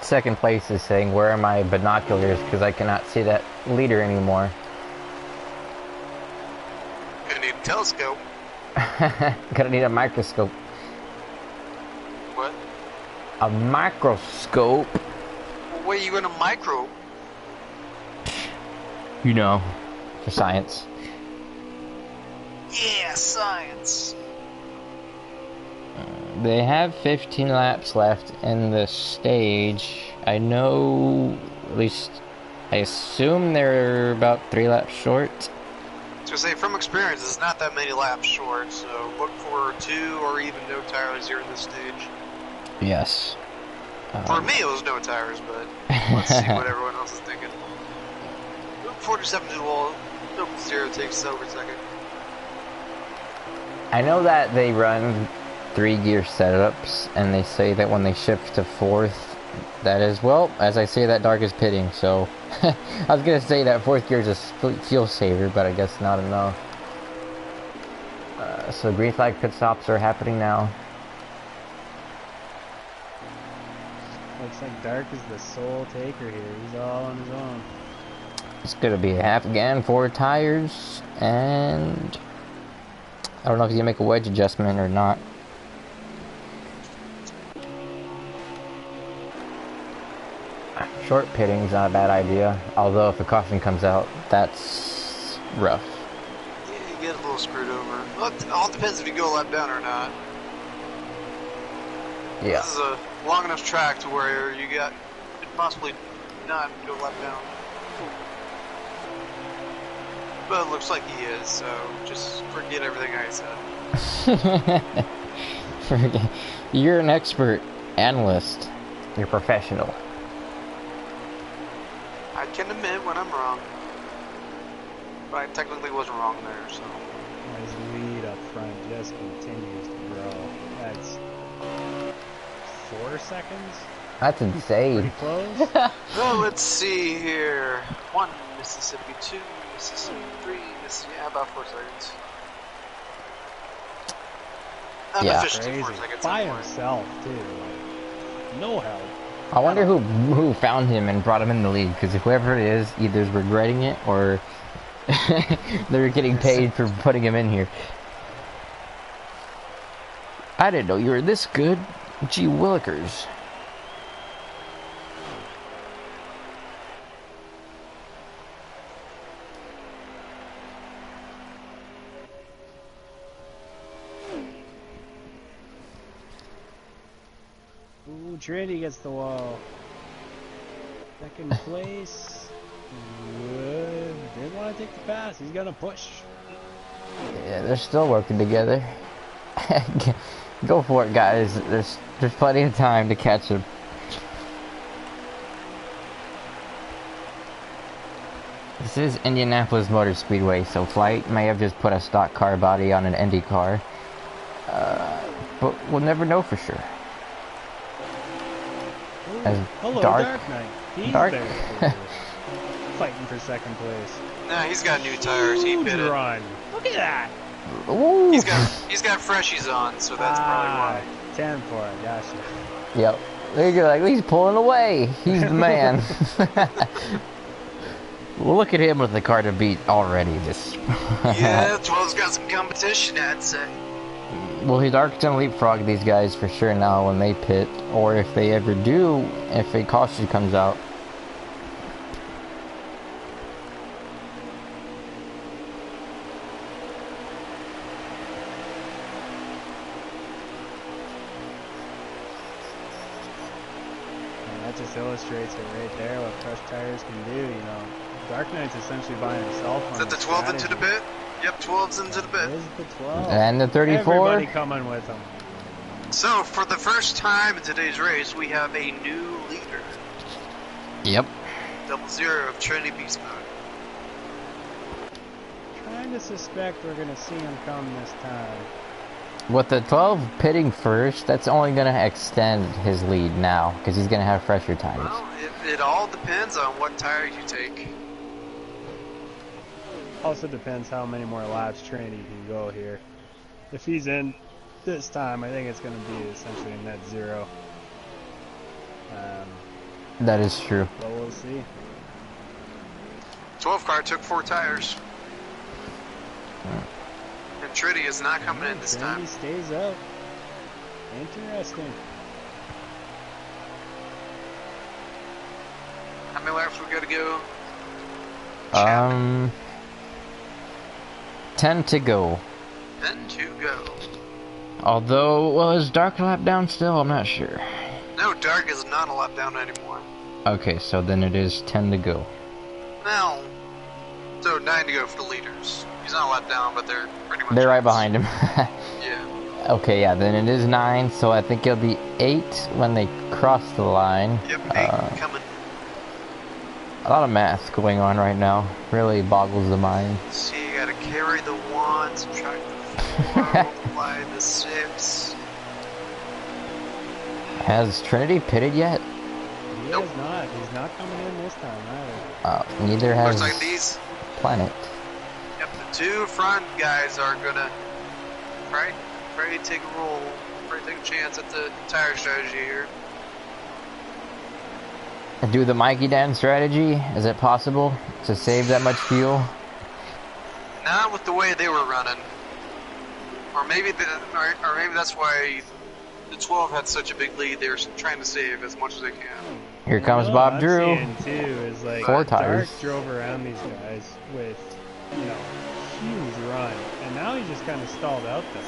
Second place is saying, where are my binoculars, because I cannot see that leader anymore. Gonna need a telescope. Gonna need a microscope. What? A microscope? What are you gonna micro? You know, for science. Yeah, science. They have 15 laps left in the stage. I know, at least, I assume they're about 3 laps short. I was gonna say, from experience, it's not that many laps short, so look for 2 or even no tires here in this stage. Yes. For me, it was no tires, but let's see what everyone else is thinking. 47 to the wall, open 0 takes over second. I know that they run 3 gear setups, and they say that when they shift to 4th, that is, well, as I say, that Dark is pitting, so I was gonna say that 4th gear is a fuel saver, but I guess not enough. So green flag pit stops are happening now. Looks like Dark is the sole taker here. He's all on his own. It's gonna be a half again, 4 tires, and I don't know if he's gonna make a wedge adjustment or not. Short pitting's not a bad idea, although if a caution comes out, that's rough. Yeah, you get a little screwed over. Well, it all depends if you go a lap down or not. Yeah. This is a long enough track to where you could possibly not go a lap down. But it looks like he is, so just forget everything I said. Forget. You're an expert analyst. You're professional. I can admit when I'm wrong. But I technically wasn't wrong there, so. His lead up front just continues to grow. That's 4 seconds? That's insane. Pretty close? Well, let's see here. 1 Mississippi, 2 Mississippi, 3 Mississippi. Yeah, about 4 seconds. Yeah. Unofficially Crazy. 4 seconds. By anyway. himself, too. Like, no help. I wonder who found him and brought him in the league, because whoever it is either is regretting it or they're getting paid for putting him in here. I didn't know you were this good. Gee willikers. Ooh, Trinity gets the wall. Second place. Good. Didn't want to take the pass. He's gonna push. Yeah, they're still working together. Go for it, guys. There's plenty of time to catch him. This is Indianapolis Motor Speedway, so Flight may have just put a stock car body on an Indy car. But we'll never know for sure. Ooh, As hello, Dark- Dark Knight. He's Dark- there. Fighting for second place. Nah, he's got new tires. He Huge pitted. run. Look at that. Ooh. He's got freshies on, so that's probably why. 10 for it. Gotcha. Yep. There you go. Like, he's pulling away. He's the man. Well, look at him with the car to beat already. Just Yeah, 12's got some competition, I'd say. Well, he's gonna leapfrog these guys for sure now when they pit, or if they ever do, if a caution comes out. And that just illustrates it right there, what fresh tires can do, you know. Dark Knight's essentially buying himself on Is that the this 12 into the strategy. pit? Yep, 12's into the It pit. is the 12. And the 34. Everybody coming with him. So, for the first time in today's race, we have a new leader. Yep. 00 of Trinity Beast Mode. Trying to suspect we're going to see him come this time. With the 12 pitting first, that's only gonna extend his lead now, because he's gonna have fresher tires. Well, it all depends on what tires you take. Also depends how many more laps Trinity can go here. If he's in this time, I think it's going to be essentially a net zero. That is true. But we'll see. 12 car took 4 tires. And Trinity is not coming in this Trinity time. stays up. Interesting. How many laps we gotta go? 10 to go. 10 to go. Although, well, is Dark a lap down still? I'm not sure. No, Dark is not a lap down anymore. Okay, so then it is 10 to go. Now, so 9 to go for the leaders. He's not a lap down, but they're pretty much. They're right behind him. Yeah. Okay, yeah, then it is 9, so I think it'll be 8 when they cross the line. Yep, 8 coming. A lot of math going on right now. Really boggles the mind. So you gotta carry the 1, subtract the 4, multiply the 6. Has Trinity pitted yet? He Nope. is not. He's not coming in this time either. Neither has Looks like these. Planet. Yep, the 2 front guys are gonna probably take a roll, probably take a chance at the tire strategy here. Do the Mikey Dan strategy? Is it possible to save that much fuel? Not with the way they were running. Or maybe maybe that's why the 12 had such a big lead. They were trying to save as much as they can. Here comes What Bob I'm Drew. seeing too is like 4 Dark tires. drove around these guys with, you know, huge run, and now he's just kind of stalled out there.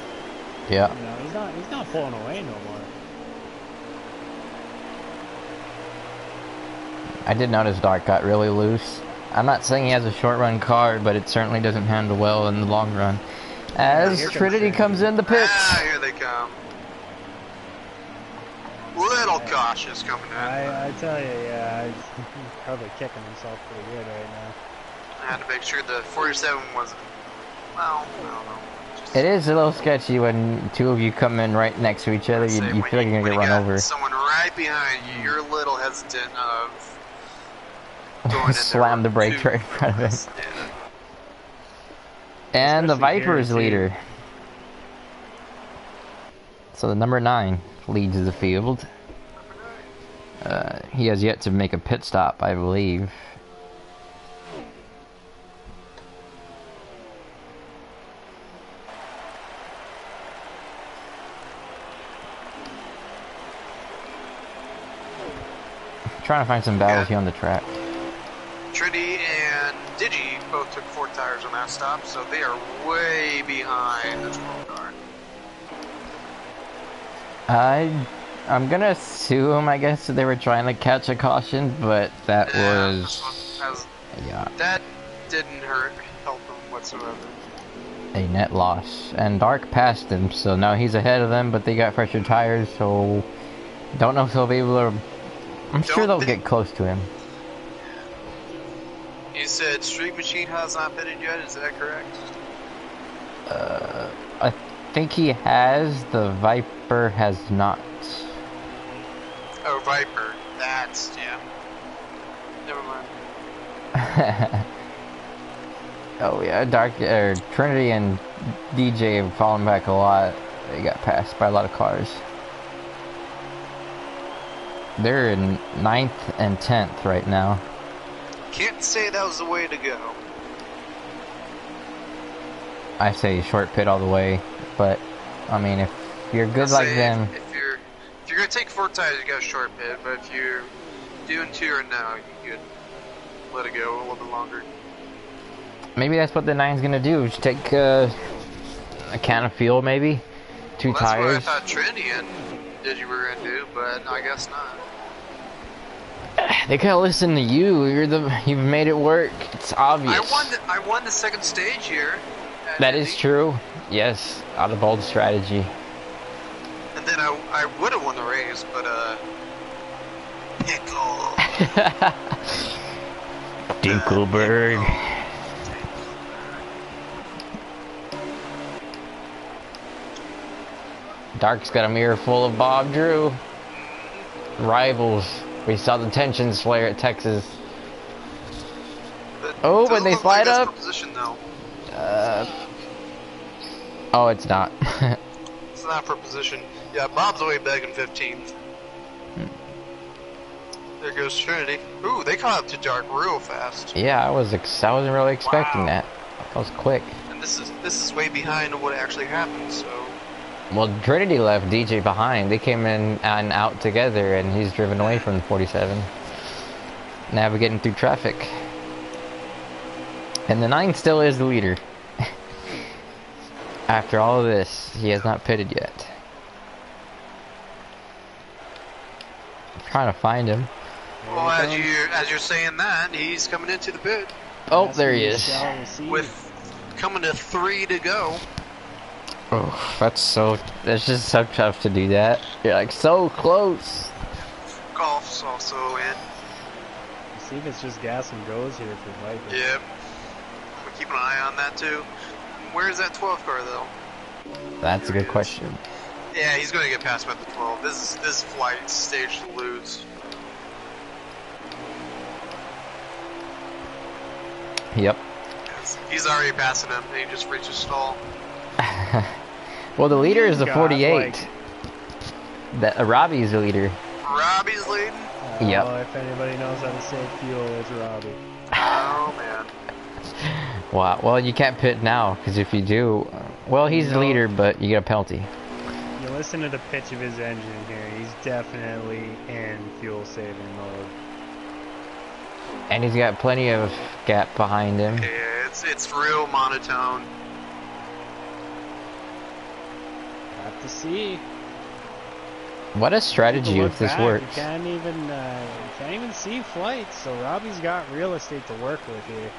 Yeah. You know, he's not pulling away no more. I did notice Dark got really loose. I'm not saying he has a short run car, but it certainly doesn't handle well in the long run. As here comes Trinity comes in the pits. Ah, here they come. Little cautious coming in. I tell you, yeah, he's probably kicking himself pretty good right now. I had to make sure the 47 wasn't. Well, I don't know. Just It is a little sketchy when 2 of you come in right next to each other. You say feel when like you're when gonna get run got over. Someone right behind you, you're a little hesitant of going in Slam there the brakes too right in front of him. fast. Yeah. And the Especially here, Viper's too. leader. So the number 9 leads the field. He has yet to make a pit stop, I believe. Trying to find some battles here on the track. Trinity and Digi both took 4 tires on that stop, so they are way behind the 12 car. I'm gonna assume, I guess, that they were trying to catch a caution, but that was... yeah. That didn't help them whatsoever. A net loss. And Dark passed him, so now he's ahead of them, but they got fresher tires, so... Don't know if they'll be able to... I'm sure they'll get close to him. You said Street Machine has not pitted yet, is that correct? I think he has. The Viper has not. Oh, Viper. That's, yeah. Never mind. Oh yeah, Trinity and DJ have fallen back a lot. They got passed by a lot of cars. They're in 9th and 10th right now. Can't say that was the way to go. I say short pit all the way, but I mean, if you're good like them, if you're gonna take 4 tires, you got a short pit. But if you're doing 2 right now, you could let it go a little bit longer. Maybe that's what the 9's gonna do. Just take a can of fuel, maybe 2 tires. That's what I thought Trinity and Digi were gonna do, but I guess not. They gotta listen to you. You've made it work. It's obvious. I won the 2nd stage here. That is true. Yes, out of bold strategy. And then I would have won the race, but Pickle. Dinkelberg. Dark's got a mirror full of Bob Drew. Rivals. We saw the tensions flare at Texas. Oh, when they slide up. Position, though. Oh, it's not. It's not for position. Yeah, Bob's way back in 15th. There goes Trinity. Ooh, they caught up to Dark real fast. Yeah, I wasn't really expecting that. That was quick. And this is way behind what actually happened. So. Well, Trinity left DJ behind. They came in and out together, and he's driven away from the 47. Navigating through traffic. And the 9 still is the leader. After all of this, he has not pitted yet. I'm trying to find him. Well, as you're saying that, he's coming into the pit. Oh, there he is. With coming to 3 to go. Oh, that's just so tough to do that. You're like so close. Golf's also in. See if it's just gas and goes here for Viper. Yep. We're keeping an eye on that too. Where's that 12 car though? That's a good question. Yeah, he's going to get past by the 12. This flight stage to lose. Yep. He's already passing him, and he just reached a stall. Well, the leader is the 48. Robbie's the leader. Robbie's leading? Yep. If anybody knows how to save fuel, it's Robbie. Oh, man. Wow. Well, you can't pit now, because if you do... well, he's the leader, but you get a penalty. You listen to the pitch of his engine here. He's definitely in fuel-saving mode. And he's got plenty of gap behind him. Yeah, it's real monotone. Have to see. What a strategy if this works. You can't even see flights, so Robbie's got real estate to work with here.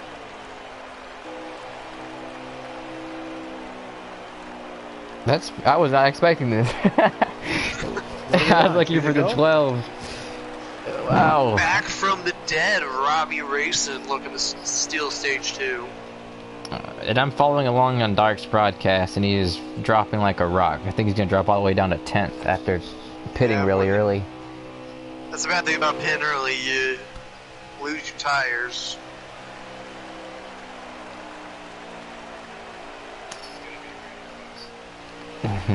I was not expecting this. I was looking for the 12. Wow. Back from the dead, Robbie Racing looking to steal stage 2. And I'm following along on Dark's broadcast, and he is dropping like a rock. I think he's going to drop all the way down to 10th after pitting really early. That's the bad thing about pitting early. You lose your tires.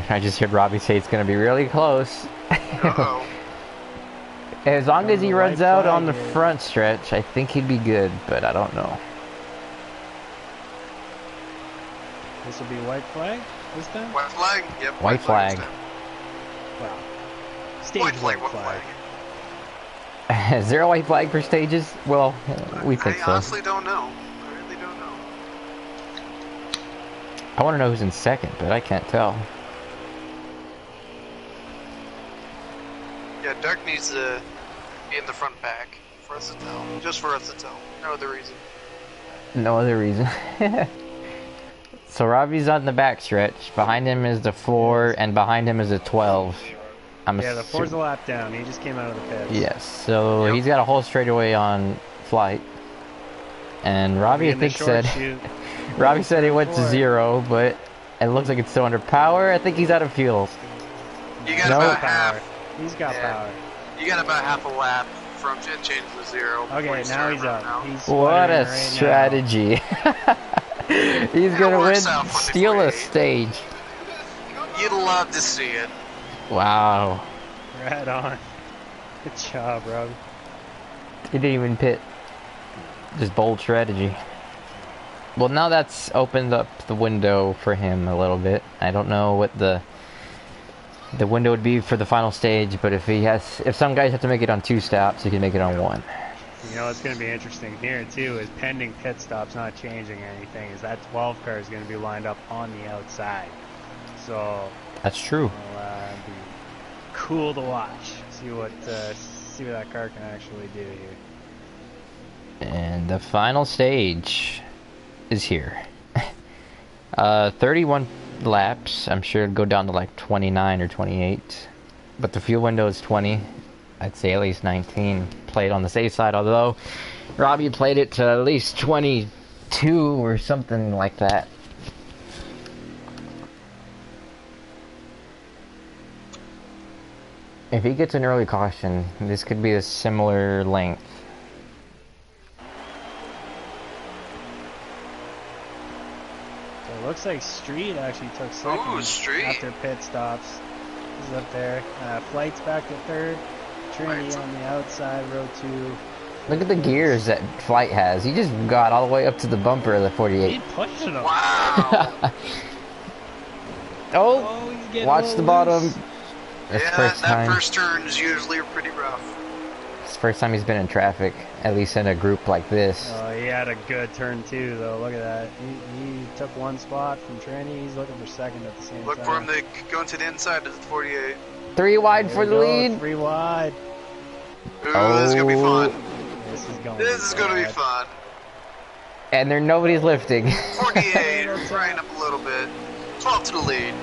I just heard Robbie say it's going to be really close. Uh-oh. As long as he the runs white out flag on the here. front stretch, I think he'd be good, but I don't know. This will be white flag this time? White flag? Yep. White flag. this time. Wow. Stage White flag, white white flag. flag. Is there a white flag for stages? Well, we think I so. honestly don't know. I really don't know. I want to know who's in second, but I can't tell. Yeah, Dark needs to be in the front pack for us to tell. Just for us to tell. No other reason. No other reason. So Robbie's on the back stretch. Behind him is the 4, and behind him is the 12. Yeah, the 4's a lap down. He just came out of the pits. Yes, so Yep. he's got a whole straightaway on flight. And Robbie, I In the think, short said chute. Robbie said he went to Four. 0, but it looks like it's still under power. I think he's out of fuel. You got No. about Power. half. He's got Yeah. power. You got about half a lap from change to 0. before Okay, you now start he's running up. out. He's What a sputtering right strategy. He's It gonna win, works out for the steal a 48. stage. You'd love to see it. Wow. now. Right on. Good job, Rob. He didn't even pit. Just bold strategy. Well, now that's opened up the window for him a little bit. I don't know what the window would be for the final stage, but if some guys have to make it on 2 stops, he can make it on 1. You know what's going to be interesting here too is pending pit stops not changing anything. Is that 12 car is going to be lined up on the outside, so That's true. it'll be cool to watch. See what that car can actually do here. And the final stage is here. 31 laps. I'm sure it'll go down to like 29 or 28. But the fuel window is 20. I'd say at least 19. Played on the safe side, although Robbie played it to at least 22 or something like that. If he gets an early caution, this could be a similar length. So it looks like Street actually took second Ooh, Street. after pit stops. He's up there. Flight's back to third. Trinity Flight's on the outside, row 2. Look at the gears that Flight has. He just got all the way up to the bumper of the 48. He pushed him. Wow. Oh, He's getting a watch little the bottom. loose. That's Yeah, first that time. first turn is usually pretty rough. It's the first time he's been in traffic, at least in a group like this. Oh, he had a good turn too, though. Look at that. He took one spot from Trinity. He's looking for second at the same Look time. for him to go into the inside of the 48. 3 wide There for we the go, lead. 3 wide. Ooh, this is gonna be Oh. fun. This This is gonna be bad. fun. And there nobody's lifting. 48, right up a little bit. 12 to the lead.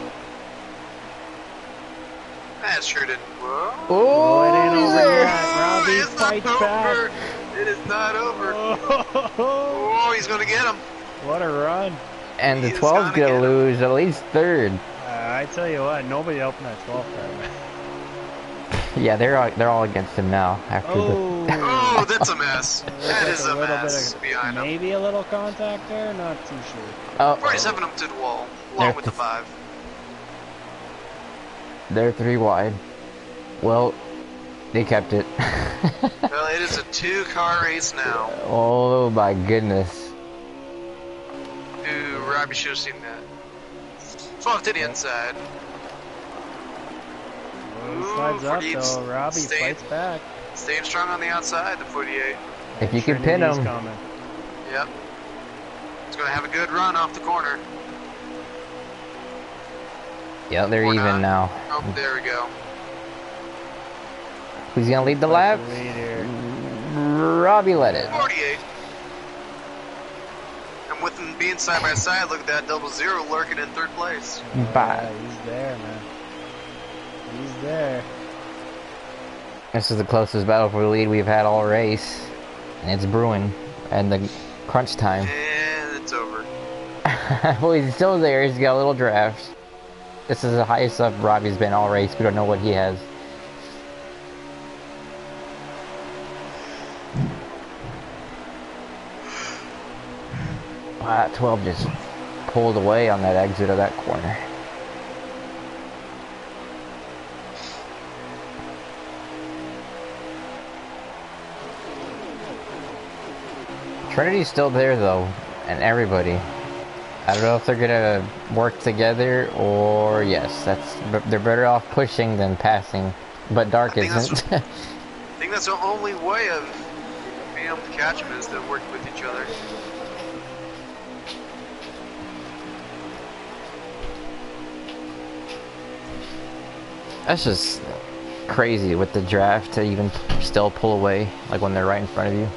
That sure didn't. Whoa. Oh, it ain't he's over there. yet. Robbie It's fights not back. over. It is not over. Oh, Oh, he's gonna get him. what a run. And the He's 12's gonna get gonna him. lose at least third. I tell you what, nobody helping that 12 car. Yeah, they're all against him now after Oh, Oh, that's a mess. looks That like is a little mess bit behind him. maybe a little contact there, not too sure. the. Oh, 47 up to the wall, along There- with the 5. they're 3 wide. Well, they kept it. Well, it is a 2-car race now. Oh my goodness. Ooh, Robbie should have seen that. 12 to the inside. He slides up 48 though. Robbie staying- fights back. Staying strong on the outside, the 48. If you can pin Trinity's him. coming. Yep. He's gonna have a good run off the corner. Yeah, they're Or even not. now. Oh, there we go. Who's gonna lead the Fight lap? the lead here. Robbie led it. 48. And with them being side by side, look at that 00 lurking in 3rd place. Bye. Yeah, he's there, man. He's there. This is the closest battle for the lead we've had all race. And it's brewing. And the crunch time. And it's over. Well, he's still there. He's got a little draft. This is the highest up Robbie's been all race. We don't know what he has. Wow, that 12 just pulled away on that exit of that corner. Trinity's still there though, and everybody. I don't know if they're gonna work together or yes, they're better off pushing than passing. But Dark isn't. I think that's the only way of being able to catch them is to work with each other. That's just crazy with the draft to even still pull away, like when they're right in front of you.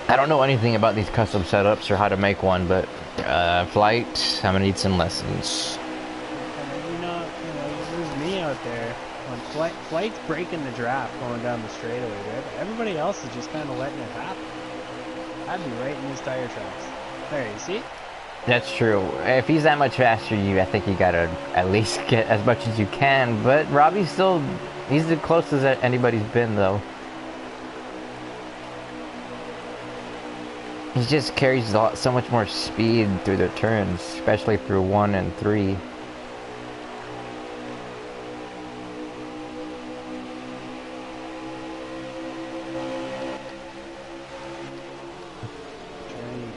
I don't know anything about these custom setups or how to make one, but Flight, I'm gonna need some lessons. There's me out there. When Flight's breaking the draft going down the straightaway, right? Everybody else is just kind of letting it happen. I'd be right in his tire tracks. There, you see? That's true. If he's that much faster than you, I think you gotta at least get as much as you can. But Robbie's still, he's the closest that anybody's been though. He just carries so much more speed through the turns, especially through 1 and 3.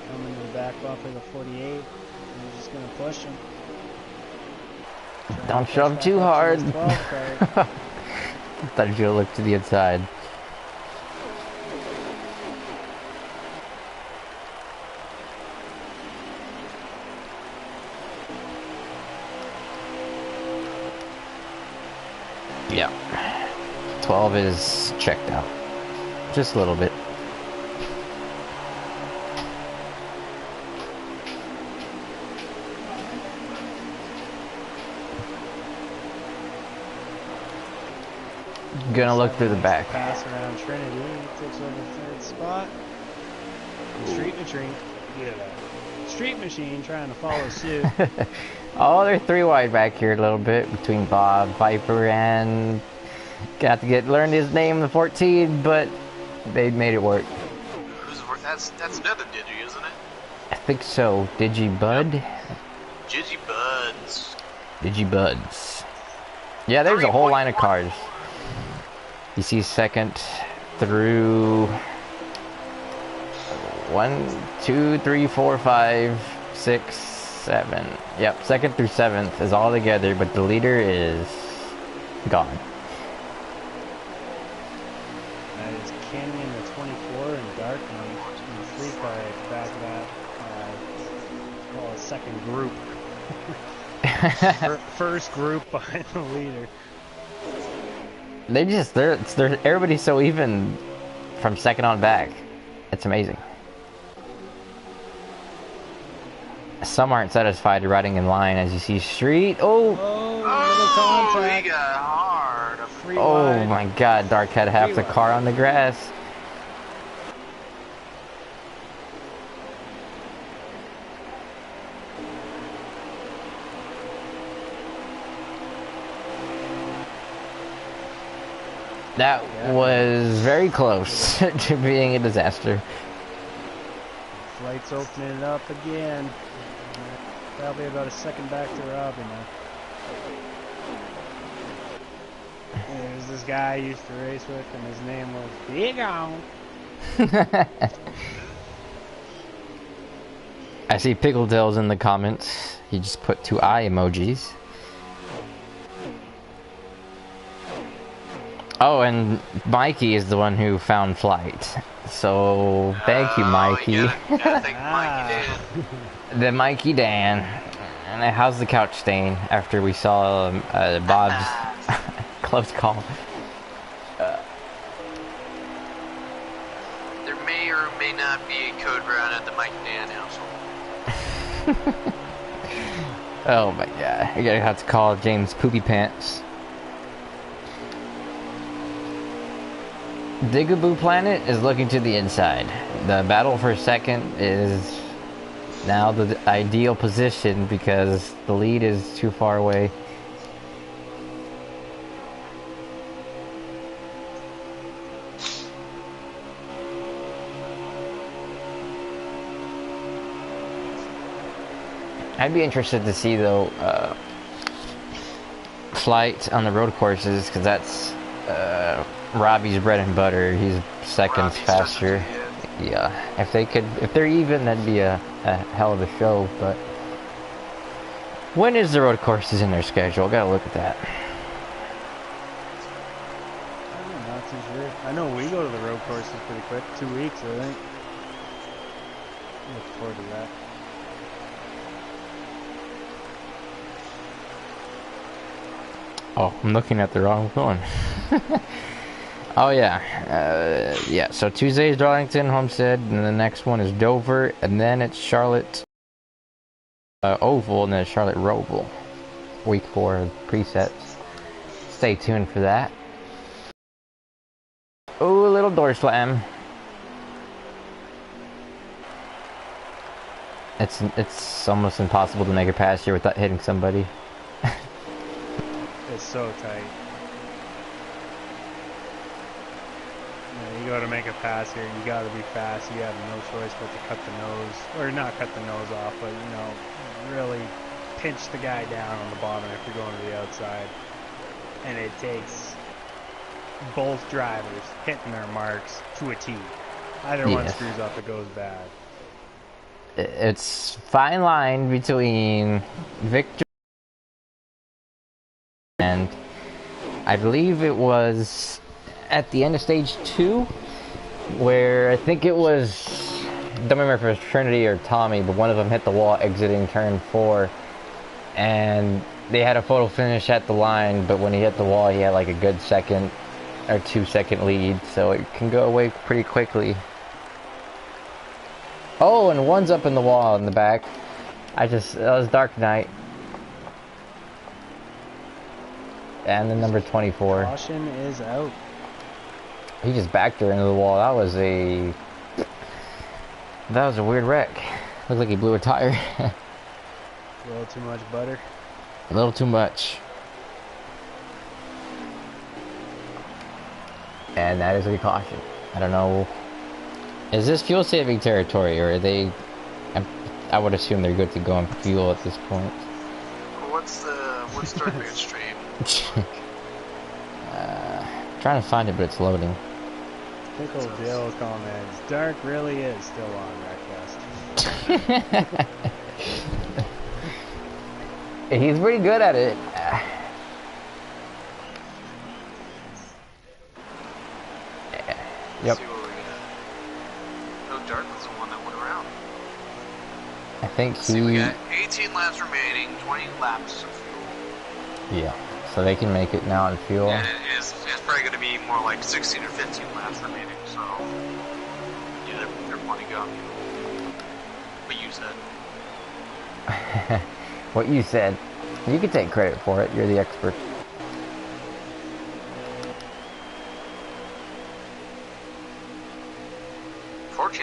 Coming to the back bumper, the 48. We're just gonna push him. Don't shove too hard. I Thought you look to the inside. Yeah. 12 is checked out. Just a little bit. Gonna look through the back. Pass around Trinity. Takes over the 3rd spot. Street Machine. Street Machine trying to follow suit. Oh, they're 3 wide back here a little bit between Bob, Viper, and got to learned his name, the 14, but they made it work. That's another Digi, isn't it? I think so. Digibud? Digibuds. Digibuds. Yeah, there's a whole line of cars. You see 2nd through 1, 2, 3, 4, 5, 6, 7. Yep, 2nd through 7th is all together, but the leader is gone. That is Canyon the 24 and Dark in the 3 car at the back of that. Well, a 2nd group. First group behind the leader. They're everybody's so even from 2nd on back. It's amazing. Some aren't satisfied riding in line, as you see Street. Little contact. He got hard. Oh my God, Dark had half the car on the grass. That was very close to being a disaster. Flight's opening it up again. Probably about a 2nd back to Robbie now. There's this guy I used to race with, and his name was Big On. I see Pickledale's in the comments. He just put 2 eye emojis. Oh, and Mikey is the one who found Flight. So, thank you, Mikey. Gotta thank Mikey Dan. The Mikey Dan. And how's the couch stain after we saw Bob's close call? There may or may not be a code brown at the Mikey Dan household. Oh my God. You're gonna have to call James Poopy Pants. Digaboo Planet is looking to the inside. The battle for 2nd is now the ideal position because the lead is too far away. I'd be interested to see though Flight on the road courses because that's Robbie's bread and butter. He's seconds Robbie's faster. doesn't do it. Yeah, if they're even, that'd be a hell of a show. But when is the road courses in their schedule? Gotta look at that. I'm not too sure. I know we go to the road courses pretty quick. 2 weeks, I think. Look forward to that. Oh, I'm looking at the wrong one. Oh yeah, yeah. So Tuesday is Darlington, Homestead, and the next one is Dover, and then it's Charlotte Oval, and then it's Charlotte Roval. Week 4 presets. Stay tuned for that. Ooh, a little door slam. It's almost impossible to make a pass here without hitting somebody. It's so tight. You go to make a pass here, you got to be fast. You have no choice but to cut the nose, or not cut the nose off, but really pinch the guy down on the bottom if you're going to the outside. And it takes both drivers hitting their marks to a T. Either one screws up, it goes bad. It's fine line between victory and I believe it was at the end of stage 2 where I think it was, don't remember if it was Trinity or Tommy, but one of them hit the wall exiting turn 4 and they had a photo finish at the line, but when he hit the wall he had like a good second or 2-second lead, so it can go away pretty quickly. Oh, and one's up in the wall in the back. That was Dark Knight. And the number 24. Caution is out. He just backed her into the wall. That was a weird wreck. Looked like he blew a tire. A little too much butter. A little too much. And that is a caution. I don't know. Is this fuel saving territory, or are they? I would assume they're good to go on fuel at this point. What's Dark Knight stream? Trying to find it, but it's loading. Pickle Bill comments, Dark really is still on Wreckfest. He's pretty good at it. Yep. See what we got. No, Dark was the one that went around. I think See, we got 18 laps remaining, 20 laps of fuel. Yeah, so they can make it now on fuel. And it's probably going to be more like 16 or 15 laps remaining, so yeah, they're plenty going. What you said. What you said. You can take credit for it. You're the expert.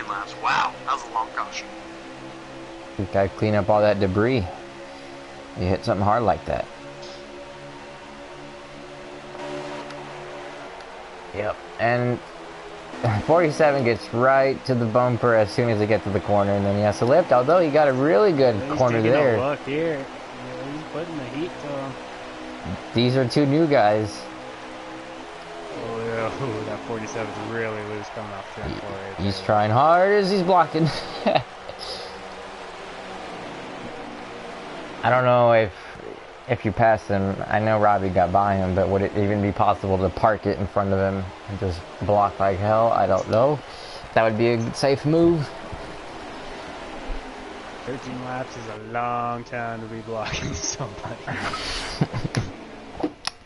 Laps. Wow, that was a long caution. You gotta clean up all that debris. You hit something hard like that. Yep, and 47 gets right to the bumper as soon as they get to the corner, and then he has to lift, although he got a really good corner there. Look here. He's putting the heat to him. These are two new guys. Oh, yeah. Ooh, that 47 is really loose coming off turn 4 right He's there. trying hard as he's blocking. I don't know if you pass him. I know Robbie got by him, but would it even be possible to park it in front of him and just block like hell? I don't know. That would be a safe move. 13 laps is a long time to be blocking somebody.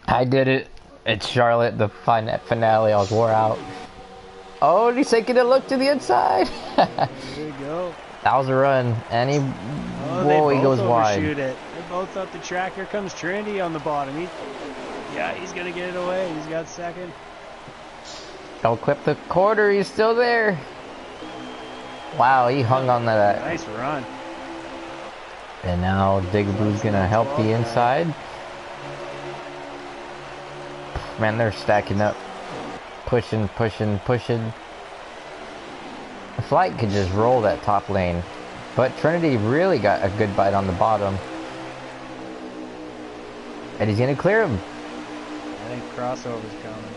I did it. It's Charlotte, the finale. I was wore out. Oh, and he's taking a look to the inside. There you go. That was a run, and he, whoa, he goes wide. It. They both up the track. Here comes Trinity on the bottom. He's gonna get it away. He's got second. Don't clip the quarter. He's still there. Wow, he hung on to that. Nice run. And now Digaboo's gonna help the inside. Man, they're stacking up. Pushing. The Flight could just roll that top lane. But Trinity really got a good bite on the bottom. And he's gonna clear him. I think crossover's coming.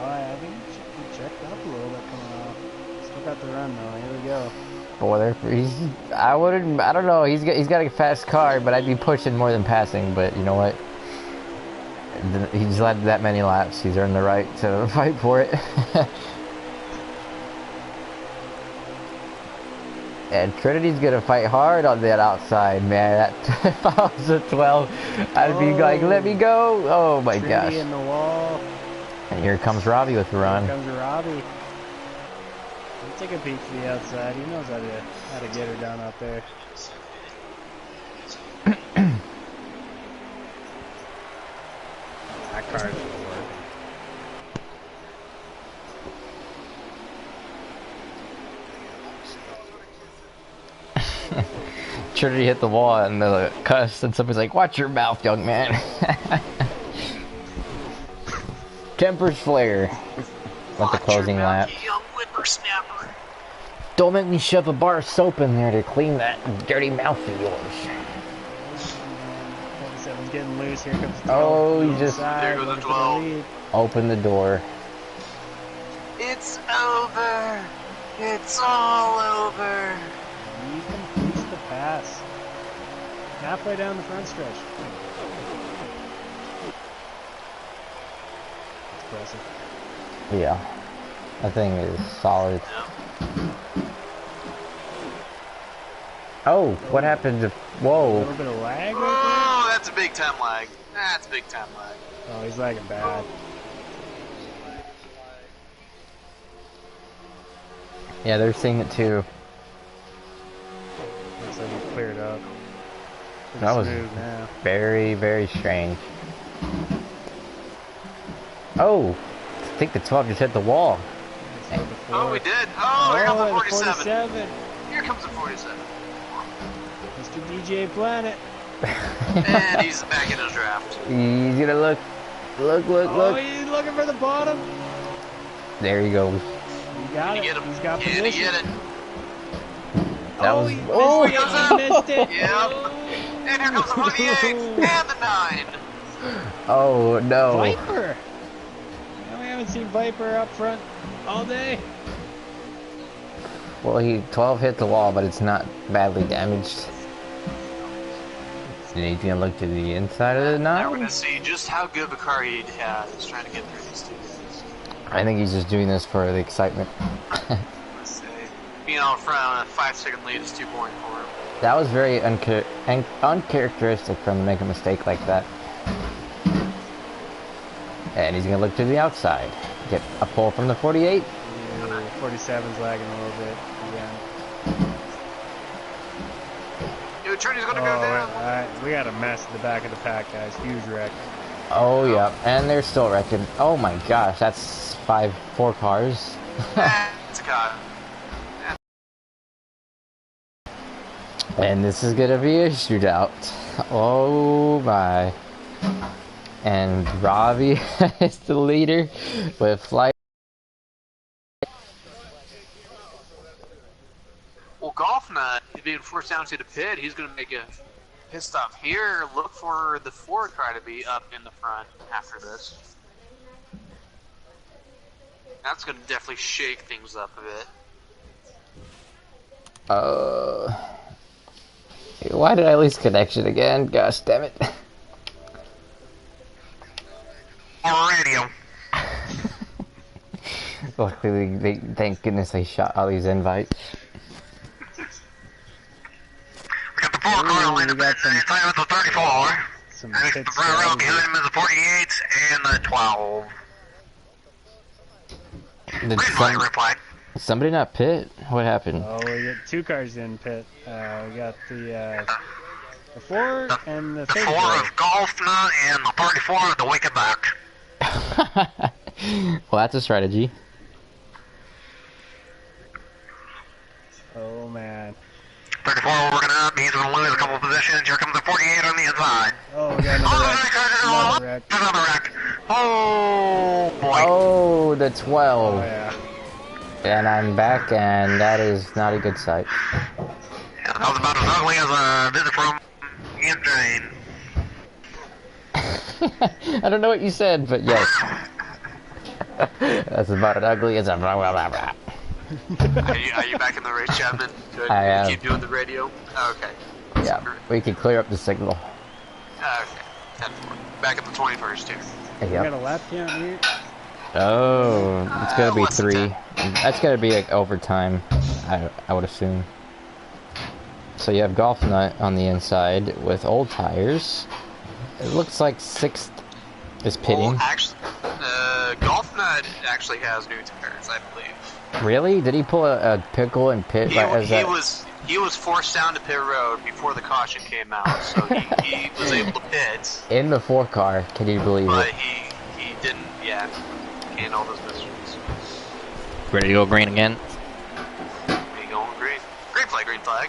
I think he checked up a little bit coming off. Still got the run though. Here we go. Boy, I don't know. He's got a fast car, but I'd be pushing more than passing. But you know what? He's led that many laps. He's earned the right to fight for it. And Trinity's gonna fight hard on that outside, man. That if I was a 12, I'd be like, let me go. Oh my Trinity gosh. in the wall. And here comes Robbie with the run. Here comes Robbie. He'll take a peek to the outside. He knows how to get her down out there. That car doesn't work. Trinity hit the wall and the cuss, and somebody's like, watch your mouth, young man. Tempers flare with the closing lap. Young whippersnapper. Don't make me shove a bar of soap in there to clean that dirty mouth of yours. 47's getting loose. Here comes the Oh, you just There goes the 12. open the door. It's over. It's all over. He completes the pass. Halfway down the front stretch. That's impressive. Yeah, that thing is solid. Oh, what happened to... A Whoa. little bit of lag right Oh, that's a big time lag. That's big time lag. there. Oh, he's lagging bad. Yeah, they're seeing it too. Looks like he cleared up. Pretty That was smooth now. very, very strange. Oh, I think the 12 just hit the wall. It's number 4. Oh, we did. Oh, here comes the the 47. 47. Here comes the 47. Mr. DJ Planet. And he's back in his draft. He's gonna look. Look, Oh, look. he's looking for the bottom. There he goes. He got Can it. you get him? He's got Can you position. get it? That Oh, was... he Oh! missed it. Yep. And here comes the 48 and the 9. Oh, no. Viper. We haven't seen Viper up front all day. Well, 12 hit the wall, but it's not badly damaged. And he's gonna look to the inside of the Now we're 9? going to see just how good of a car he has trying to get through these two guys. I think he's just doing this for the excitement. Let's say, being out front on a 5-second lead is too boring for him. That was very uncharacteristic for him to make a mistake like that. And he's gonna look to the outside. Get a pull from the 48. Yeah, 47's lagging a little bit. Yeah. Yo, Trinity's going to Oh, go down. alright. We got a mess at the back of the pack, guys. Huge wreck. Oh, yeah. And they're still wrecking. Oh my gosh, that's 4 cars. That's a cut. And this is gonna be a shootout. Oh my. And Robbie is the leader with flight. Well, Golf Nut is being forced down to the pit. He's going to make a pit stop here. Look for the Ford car to be up in the front after this. That's going to definitely shake things up a bit. Why did I lose connection again? Gosh damn it. Radio. Luckily, thank goodness they shot all these invites. We got the 4 car Ooh, in the we got pit inside with the 34. Some And pit the front row strategy. behind him is the 48 and the 12. Did Green flag reply. somebody not pit? What happened? Oh, we got 2 cars in pit. We got the 4 and the The 4 34. of Golf Nut and the 34 of the Wicked Buck. Well, that's a strategy. Oh, man. 34 working up. He's going to lose a couple positions. Here comes the 48 on the inside. Oh, we got another wreck. Another wreck. Another wreck. Oh, boy. Oh, the 12. Oh, yeah. And I'm back, and that is not a good sight. Yeah, that was about as ugly as a visit from Ian Drain. I don't know what you said, but yes. That's about as ugly as a blah, blah, blah, blah. Are you back in the race, Chapman? Good. I am. Keep doing the radio? Okay. Yeah, we can clear up the signal. Okay. 10-4. Back at the 21st, too. We got Yep. a lap count here. Oh, it's gonna be less than 3. That's gonna be like overtime, I would assume. So you have Golf Nut on the inside with old tires. It looks like 6th is pitting. Well, actually, Golf Nut actually has new tires, I believe. Really? Did he pull a pickle and pit? He was forced down to pit road before the caution came out, so he was able to pit. In the 4 car, can you believe But it? he didn't, can't all those mysteries. Ready to go green again? We going green. Green flag, green flag.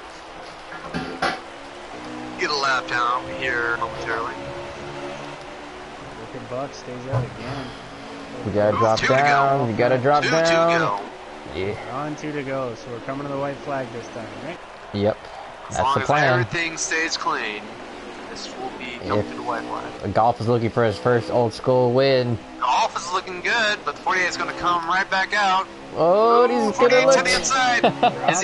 Get a lap down here momentarily. Look at Buck stays out again. You gotta drop 2 to down. go. You gotta drop 2 down. to go. Yeah. We're on 2 to go, so we're coming to the white flag this time, right? Yep. As That's long the as plan. everything stays clean, this will be coming to the white flag. Golf is looking for his first old school win. Golf is looking good, but the 48 is going to come right back out. Oh, he's 48 gonna to look. the inside. Is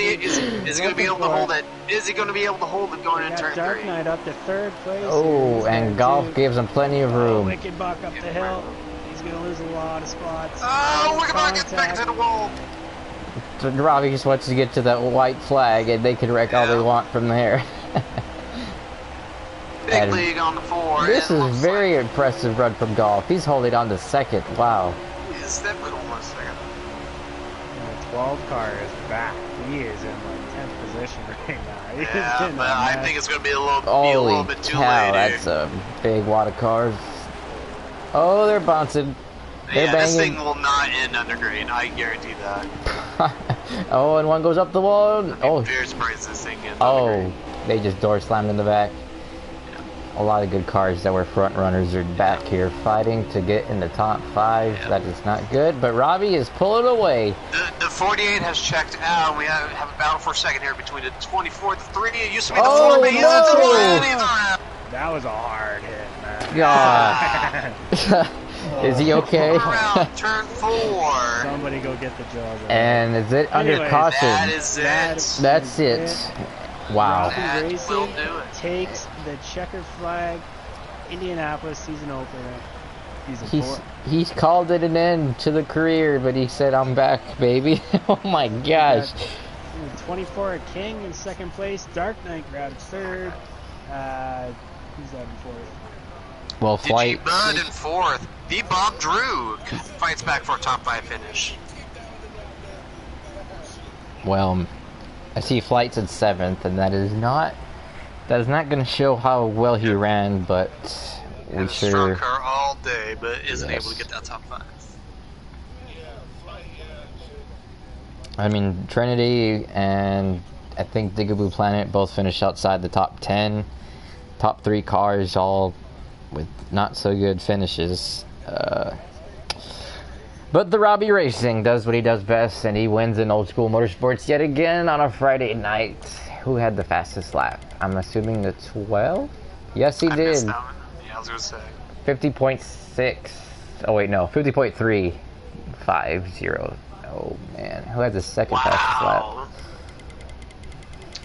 he going to be able to hold it? Is he going to be able to hold it going into Got turn Dark 3? Knight up to 3rd place. Oh, He's and got Golf 2. gives him plenty of Oh, room. Wicked Buck up the hill. He's gonna lose a lot of spots. Oh, look at that, gets back into the wall. So Robbie just wants to get to that white flag, and they can wreck all they Yeah. want from there. Big And league on the 4. This and is looks very impressive run from Golf. He's holding on to 2nd. Wow. like he's definitely almost there. And the 12 car is back. He is in like 10th position right now. He's Yeah, getting but a I mess. think it's going to be a little Holy bit too cow, late that's here. a big wad of cars. Oh, they're bouncing. They're Yeah, this banging. thing will not end under green. I guarantee that. Oh, and one goes up the wall. Oh, Very surprised this thing ends under oh, green. they just door slammed in the back. A lot of good cars that were front runners are back here fighting to get in the top 5. Yeah. That is not good, but Robbie is pulling away. The 48 has checked out. We have a battle for a second here between the 24, the 3. It used to be the Oh, 4, but he's no! into the win. That was a hard hit, man. God. Is he okay? Around turn 4. Somebody go get the job. And is it under Anyways, caution? That is it. That's it. Wow. Robbie That Racing will do it. takes the checker flag. Indianapolis season opener. He's called it an end to the career, but he said, "I'm back, baby." Oh my gosh. 24 at King in 2nd place. Dark Knight grabbed 3rd. Who's that in 4th? Well, Flight. Bud in 4th. The Bob Drew fights back for a top 5 finish. Well, I see Flight's in 7th, and that is not going to show how well he ran, but we And a strong sure. car all day, but isn't Yes. able to get that top 5. I mean, Trinity and I think Digaboo Planet both finished outside the top 10. Top 3 cars all with not so good finishes. But the Robbie Racing does what he does best, and he wins in Old School Motorsports yet again on a Friday night. Who had the fastest lap? I'm assuming the 12? Yes, he I did. missed that one. Yeah, I was going to say. 50.6. Oh, wait, no. 50.350. Oh, man. Who had the second fastest lap? Wow.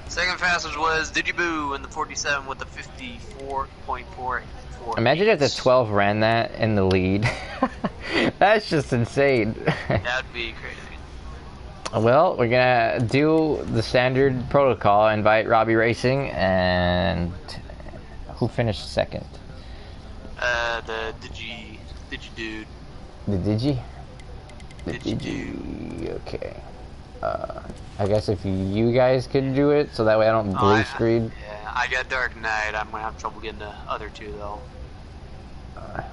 Second fastest was Digiboo in the 47 with the 54.484. Imagine if the 12 ran that in the lead. That's just insane. That'd be crazy. Well, we're gonna do the standard protocol, invite Robbie Racing, and who finished 2nd? The Digi The Digi? The Digi. okay. I guess if you guys could do it, so that way I don't blue screen. Yeah, I got Dark Knight. I'm gonna have trouble getting the other 2 though.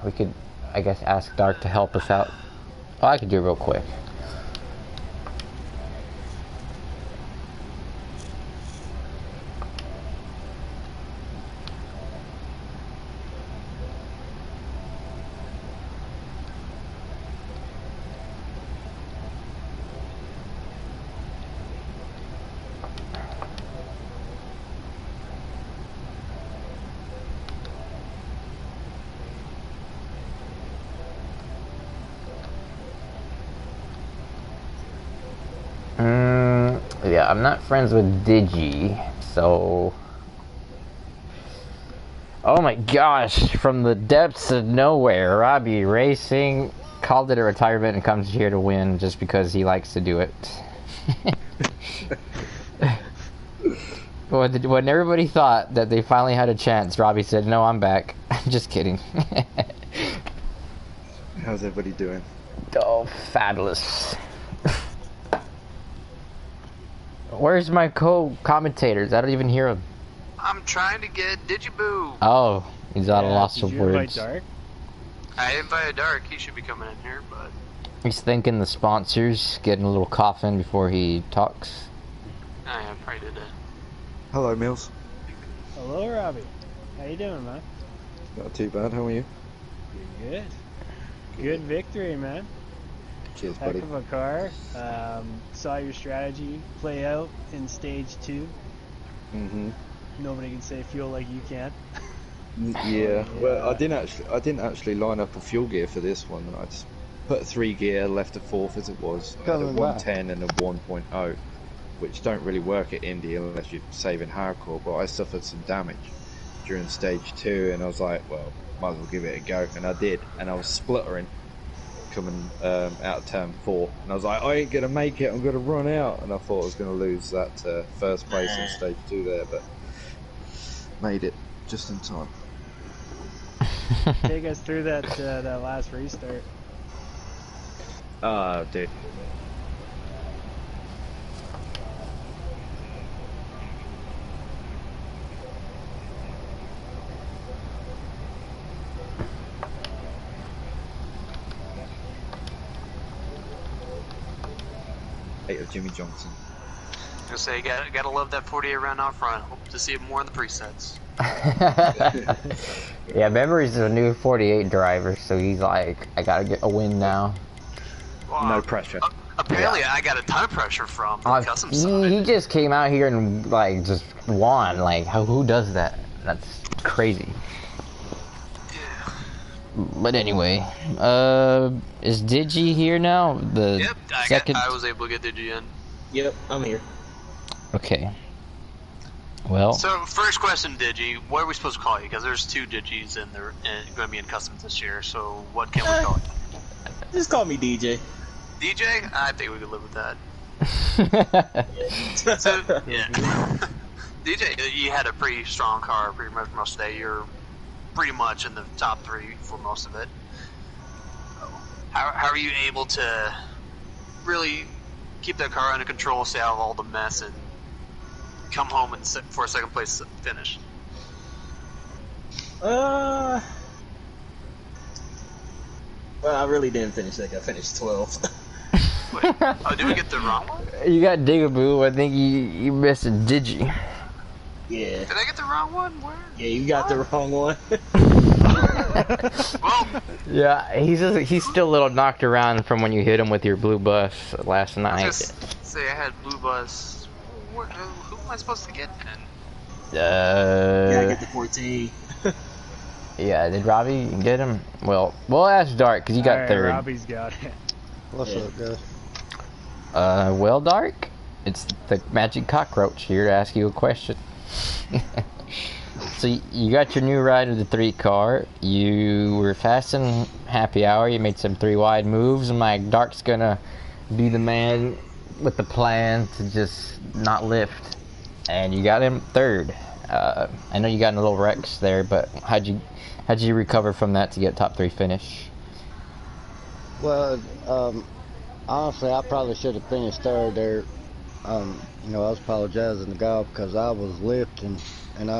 We could, I guess, ask Dark to help us out. Oh, I could do it real quick. Yeah, I'm not friends with Digi, so... Oh my gosh, from the depths of nowhere, Robbie Racing called it a retirement and comes here to win just because he likes to do it. When everybody thought that they finally had a chance, Robbie said, "No, I'm back." Just kidding. How's everybody doing? Oh, fabulous. Where's my co-commentators? I don't even hear him. I'm trying to get Digiboo. Oh, he's out of loss did of you invite words. Dark? I invited Dark. He should be coming in here, but He's thanking the sponsors, getting a little coffin before he talks. I probably did it. Hello, Mills. Hello, Robbie. How you doing, man? Not too bad. How are you? You're good. Good victory, man. Cheers, Heck buddy. of a car. Saw your strategy play out in stage 2. Mhm. Nobody can say fuel like you can. Yeah. Well, I didn't actually line up a fuel gear for this one. I just put 3 gear, left a 4th as it was. I had a Coming back. 110 and a 1.0, which don't really work at Indy unless you're saving hardcore. But I suffered some damage during stage 2, and I was like, well, might as well give it a go, and I did. And I was spluttering coming out of turn 4, and I was like, I ain't gonna make it. I'm gonna run out, and I thought I was gonna lose that first place in stage 2 there, but made it just in time. Take us through that that last restart. Dude. Of Jimmy Johnson. I was gonna say, gotta love that 48 round out front. Hope to see it more in the presets. Yeah, Memory's a new 48 driver, so he's like, I gotta get a win now. Well, No pressure. Apparently, I got a ton of pressure from the custom side. He just came out here and like just won. Like, who does that? That's crazy. But anyway, is Digi here now? The Yep, second. I was able to get Digi in. Yep, I'm here. Okay. Well. So, first question, Digi, what are we supposed to call you? Because there's 2 Digis in there going to be in customs this year. So, what can we call you? Just call me DJ. DJ? I think we could live with that. So, yeah. DJ, you had a pretty strong car pretty much most of the day. You're pretty much in the top 3 for most of it. How are you able to really keep that car under control, stay out of all the mess, and come home and for a second place finish? Well, I really didn't finish that. I finished 12th. Wait, oh, did we get the wrong one? You got Digaboo. I think you missed a Digi. Yeah. Did I get the wrong one? Where? Yeah, you got the wrong one. Well, Yeah, he's still a little knocked around from when you hit him with your blue bus last night. just say I had Blue Bus. Who am I supposed to get then? Yeah, I get the 14. Yeah, did Robbie get him? Well, we'll ask Dark because you got Alright, third. Robbie's got it. What's up, guys? Well, Dark, it's the magic cockroach here to ask you a question. So you got your new ride of the 3 car. You were fast in happy hour. You made some 3 wide moves. I'm like, Dark's gonna be the man with the plan to just not lift, and you got him third. I know you got in a little wrecks there, but how'd you recover from that to get top 3 finish? Well, honestly, I probably should have finished third there. You know, I was apologizing to God because I was lifting, and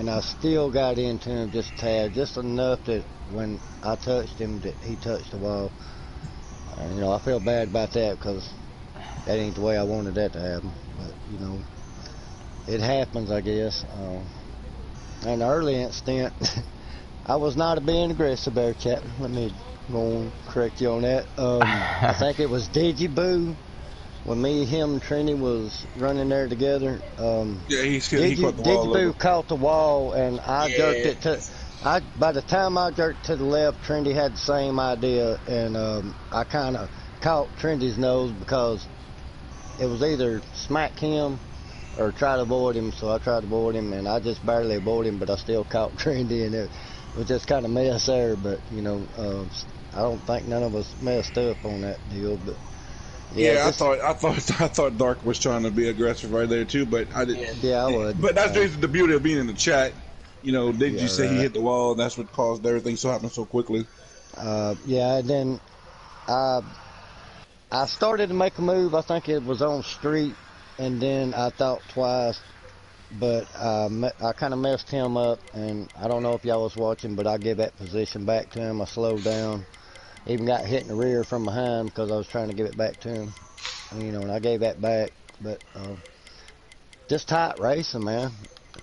I still got into him just a tad, just enough that when I touched him, that he touched the wall. And, you know, I feel bad about that because that ain't the way I wanted that to happen. But, you know, it happens, I guess. And the early incident, I was not being aggressive there, Captain. Let me go and correct you on that. I think it was Digiboo. When me, him, and Trini was running there together, Yeah, he caught the wall. Digiboo caught the wall, and I jerked it to. By the time I jerked to the left, Trinity had the same idea, and I kind of caught Trinity's nose because it was either smack him or try to avoid him. So I tried to avoid him, and I just barely avoided him, but I still caught Trendy, and it was just kind of mess there. But you know, I don't think none of us messed up on that deal. But yeah, I thought Dark was trying to be aggressive right there too, but I didn't. Yeah, I would. But that's just the beauty of being in the chat. You know, didn't you say he hit the wall, and that's what caused everything to happen so quickly? Yeah, and then I started to make a move. I think it was on street, and then I thought twice, but I kind of messed him up, and I don't know if y'all was watching, but I gave that position back to him. I slowed down, even got hit in the rear from behind because I was trying to give it back to him, you know, and I gave that back. But just tight racing, man.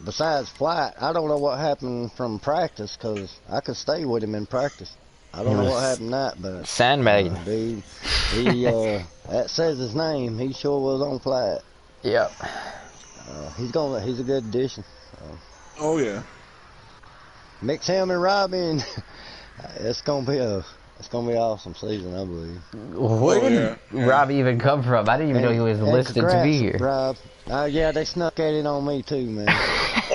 Besides flight, I don't know what happened from practice because I could stay with him in practice. I don't know what happened that, but Sandmaid. Dude, he that says his name. He sure was on flight. Yep. He's a good addition. Oh yeah. Mix him and Robbie, and it's gonna be an awesome season, I believe. Where did Robbie even come from? I didn't even know he was listed to be here. Rob. Yeah, they snuck that in on me too, man.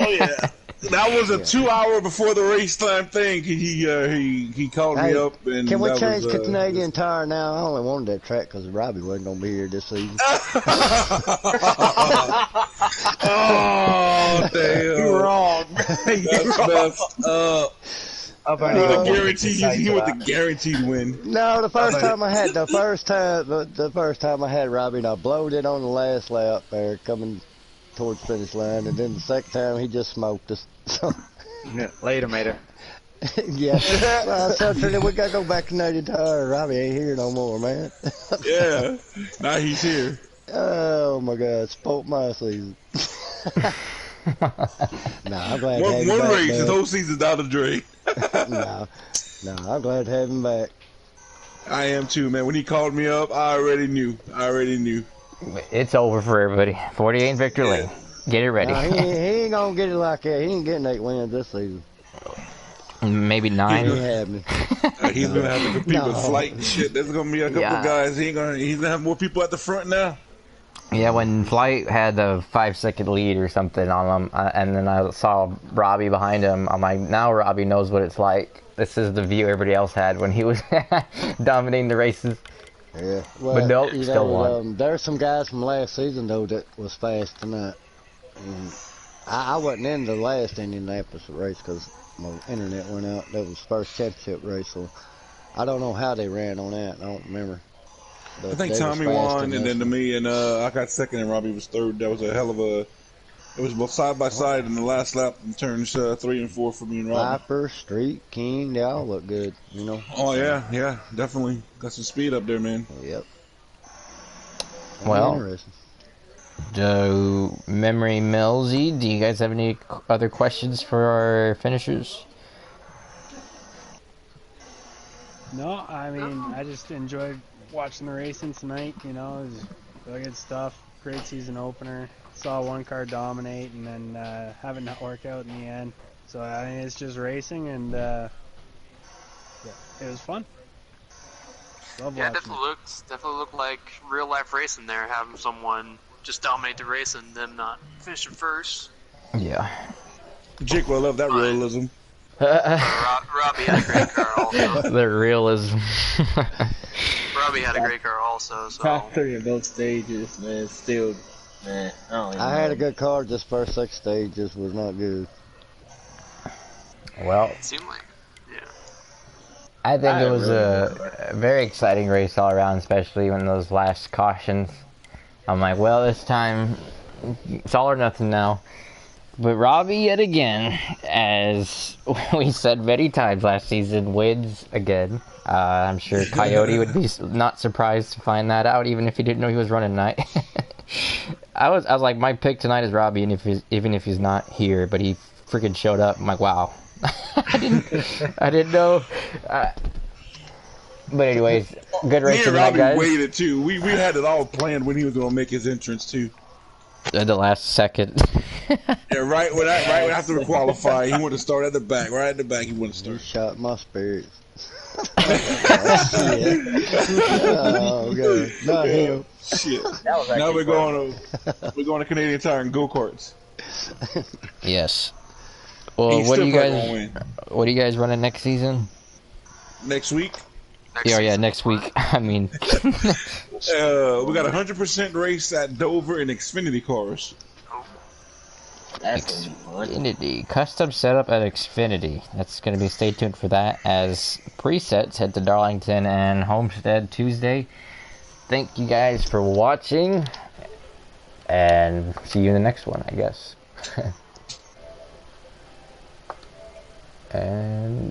Oh yeah. That was a 2 hour before the race time thing. He called me up, and can we change to Canadian Tire now? I only wanted that track because Robbie wasn't gonna be here this season. Oh damn! You're wrong. That's messed up. He went the guaranteed win. No, the first time I had Robbie, and I blowed it on the last lap there, coming towards finish line, and then the second time he just smoked us. So. Yeah, later, mater. Yeah, so we gotta go back to Canadian Tire. Robbie ain't here no more, man. Yeah, now he's here. Oh my God, spoke my season. I'm glad. One race, his whole season's out of the drain. No, I'm glad to have him back. I am too, man. When he called me up, I already knew. It's over for everybody. 48 Victor Lane. Get it ready. No, he ain't gonna get it like that. He ain't getting 8 wins this season. Maybe 9. He's gonna have to compete with Flight and shit. There's gonna be a couple of guys. He's gonna have more people at the front now. Yeah, when Flight had the 5-second lead or something on him, and then I saw Robbie behind him, I'm like, now Robbie knows what it's like. This is the view everybody else had when he was dominating the races. Yeah, well, but nope, still won. There's some guys from last season though that was fast tonight. I wasn't in the last Indianapolis race because my internet went out. That was the first championship race, so I don't know how they ran on that. I don't remember. But I think Tommy won, and then to me, and I got second, and Robbie was third. That was a hell of a. It was both side by side in the last lap in turns 3 and 4 for me and Robbie. Viper, Street, King, they all look good, you know. Oh yeah, definitely got some speed up there, man. Yep. Well, Memory Millsy, do you guys have any other questions for our finishers? No, I mean, I just enjoyed watching the racing tonight. You know, it was really good stuff. Great season opener. Saw one car dominate and then have it not work out in the end. So I mean, it's just racing, and yeah, it was fun. Love watching. Definitely looked like real life racing there, having someone just dominate the race and them not finishing first. Yeah. Jake will love that realism. Robbie had a great car also. The realism. Robbie had a great car also. So. Top 3 of both stages, man. Still, man. I had a good car. Just first 6 stages was not good. Well, it seemed like, yeah. I think it was a very exciting race all around, especially when those last cautions. I'm like, well, this time it's all or nothing now. But Robbie, yet again, as we said many times last season, wins again. I'm sure Coyote would be not surprised to find that out, even if he didn't know he was running tonight. I was like, my pick tonight is Robbie, and even if he's not here, but he freaking showed up. I'm like, wow, I didn't know. But anyways, good race tonight, guys. We waited too. We had it all planned when he was going to make his entrance too. At the last second. Yeah, right after we qualify, he wanted to start at the back. Right at the back, he wanted to You start. shot my spirits. Oh, shit. Oh, God. Not him. Shit. That was Now actually we're going to Canadian Tire and go karts. Yes. Well, He what do still you probably guys? won't win. What are you guys running next season? Next week, Yeah, next week. I mean, we got 100% race at Dover in Xfinity cars. That's gonna be fun. Xfinity custom setup at Xfinity. That's going to be stay tuned for that. As presets head to Darlington and Homestead Tuesday. Thank you guys for watching, and see you in the next one, I guess. And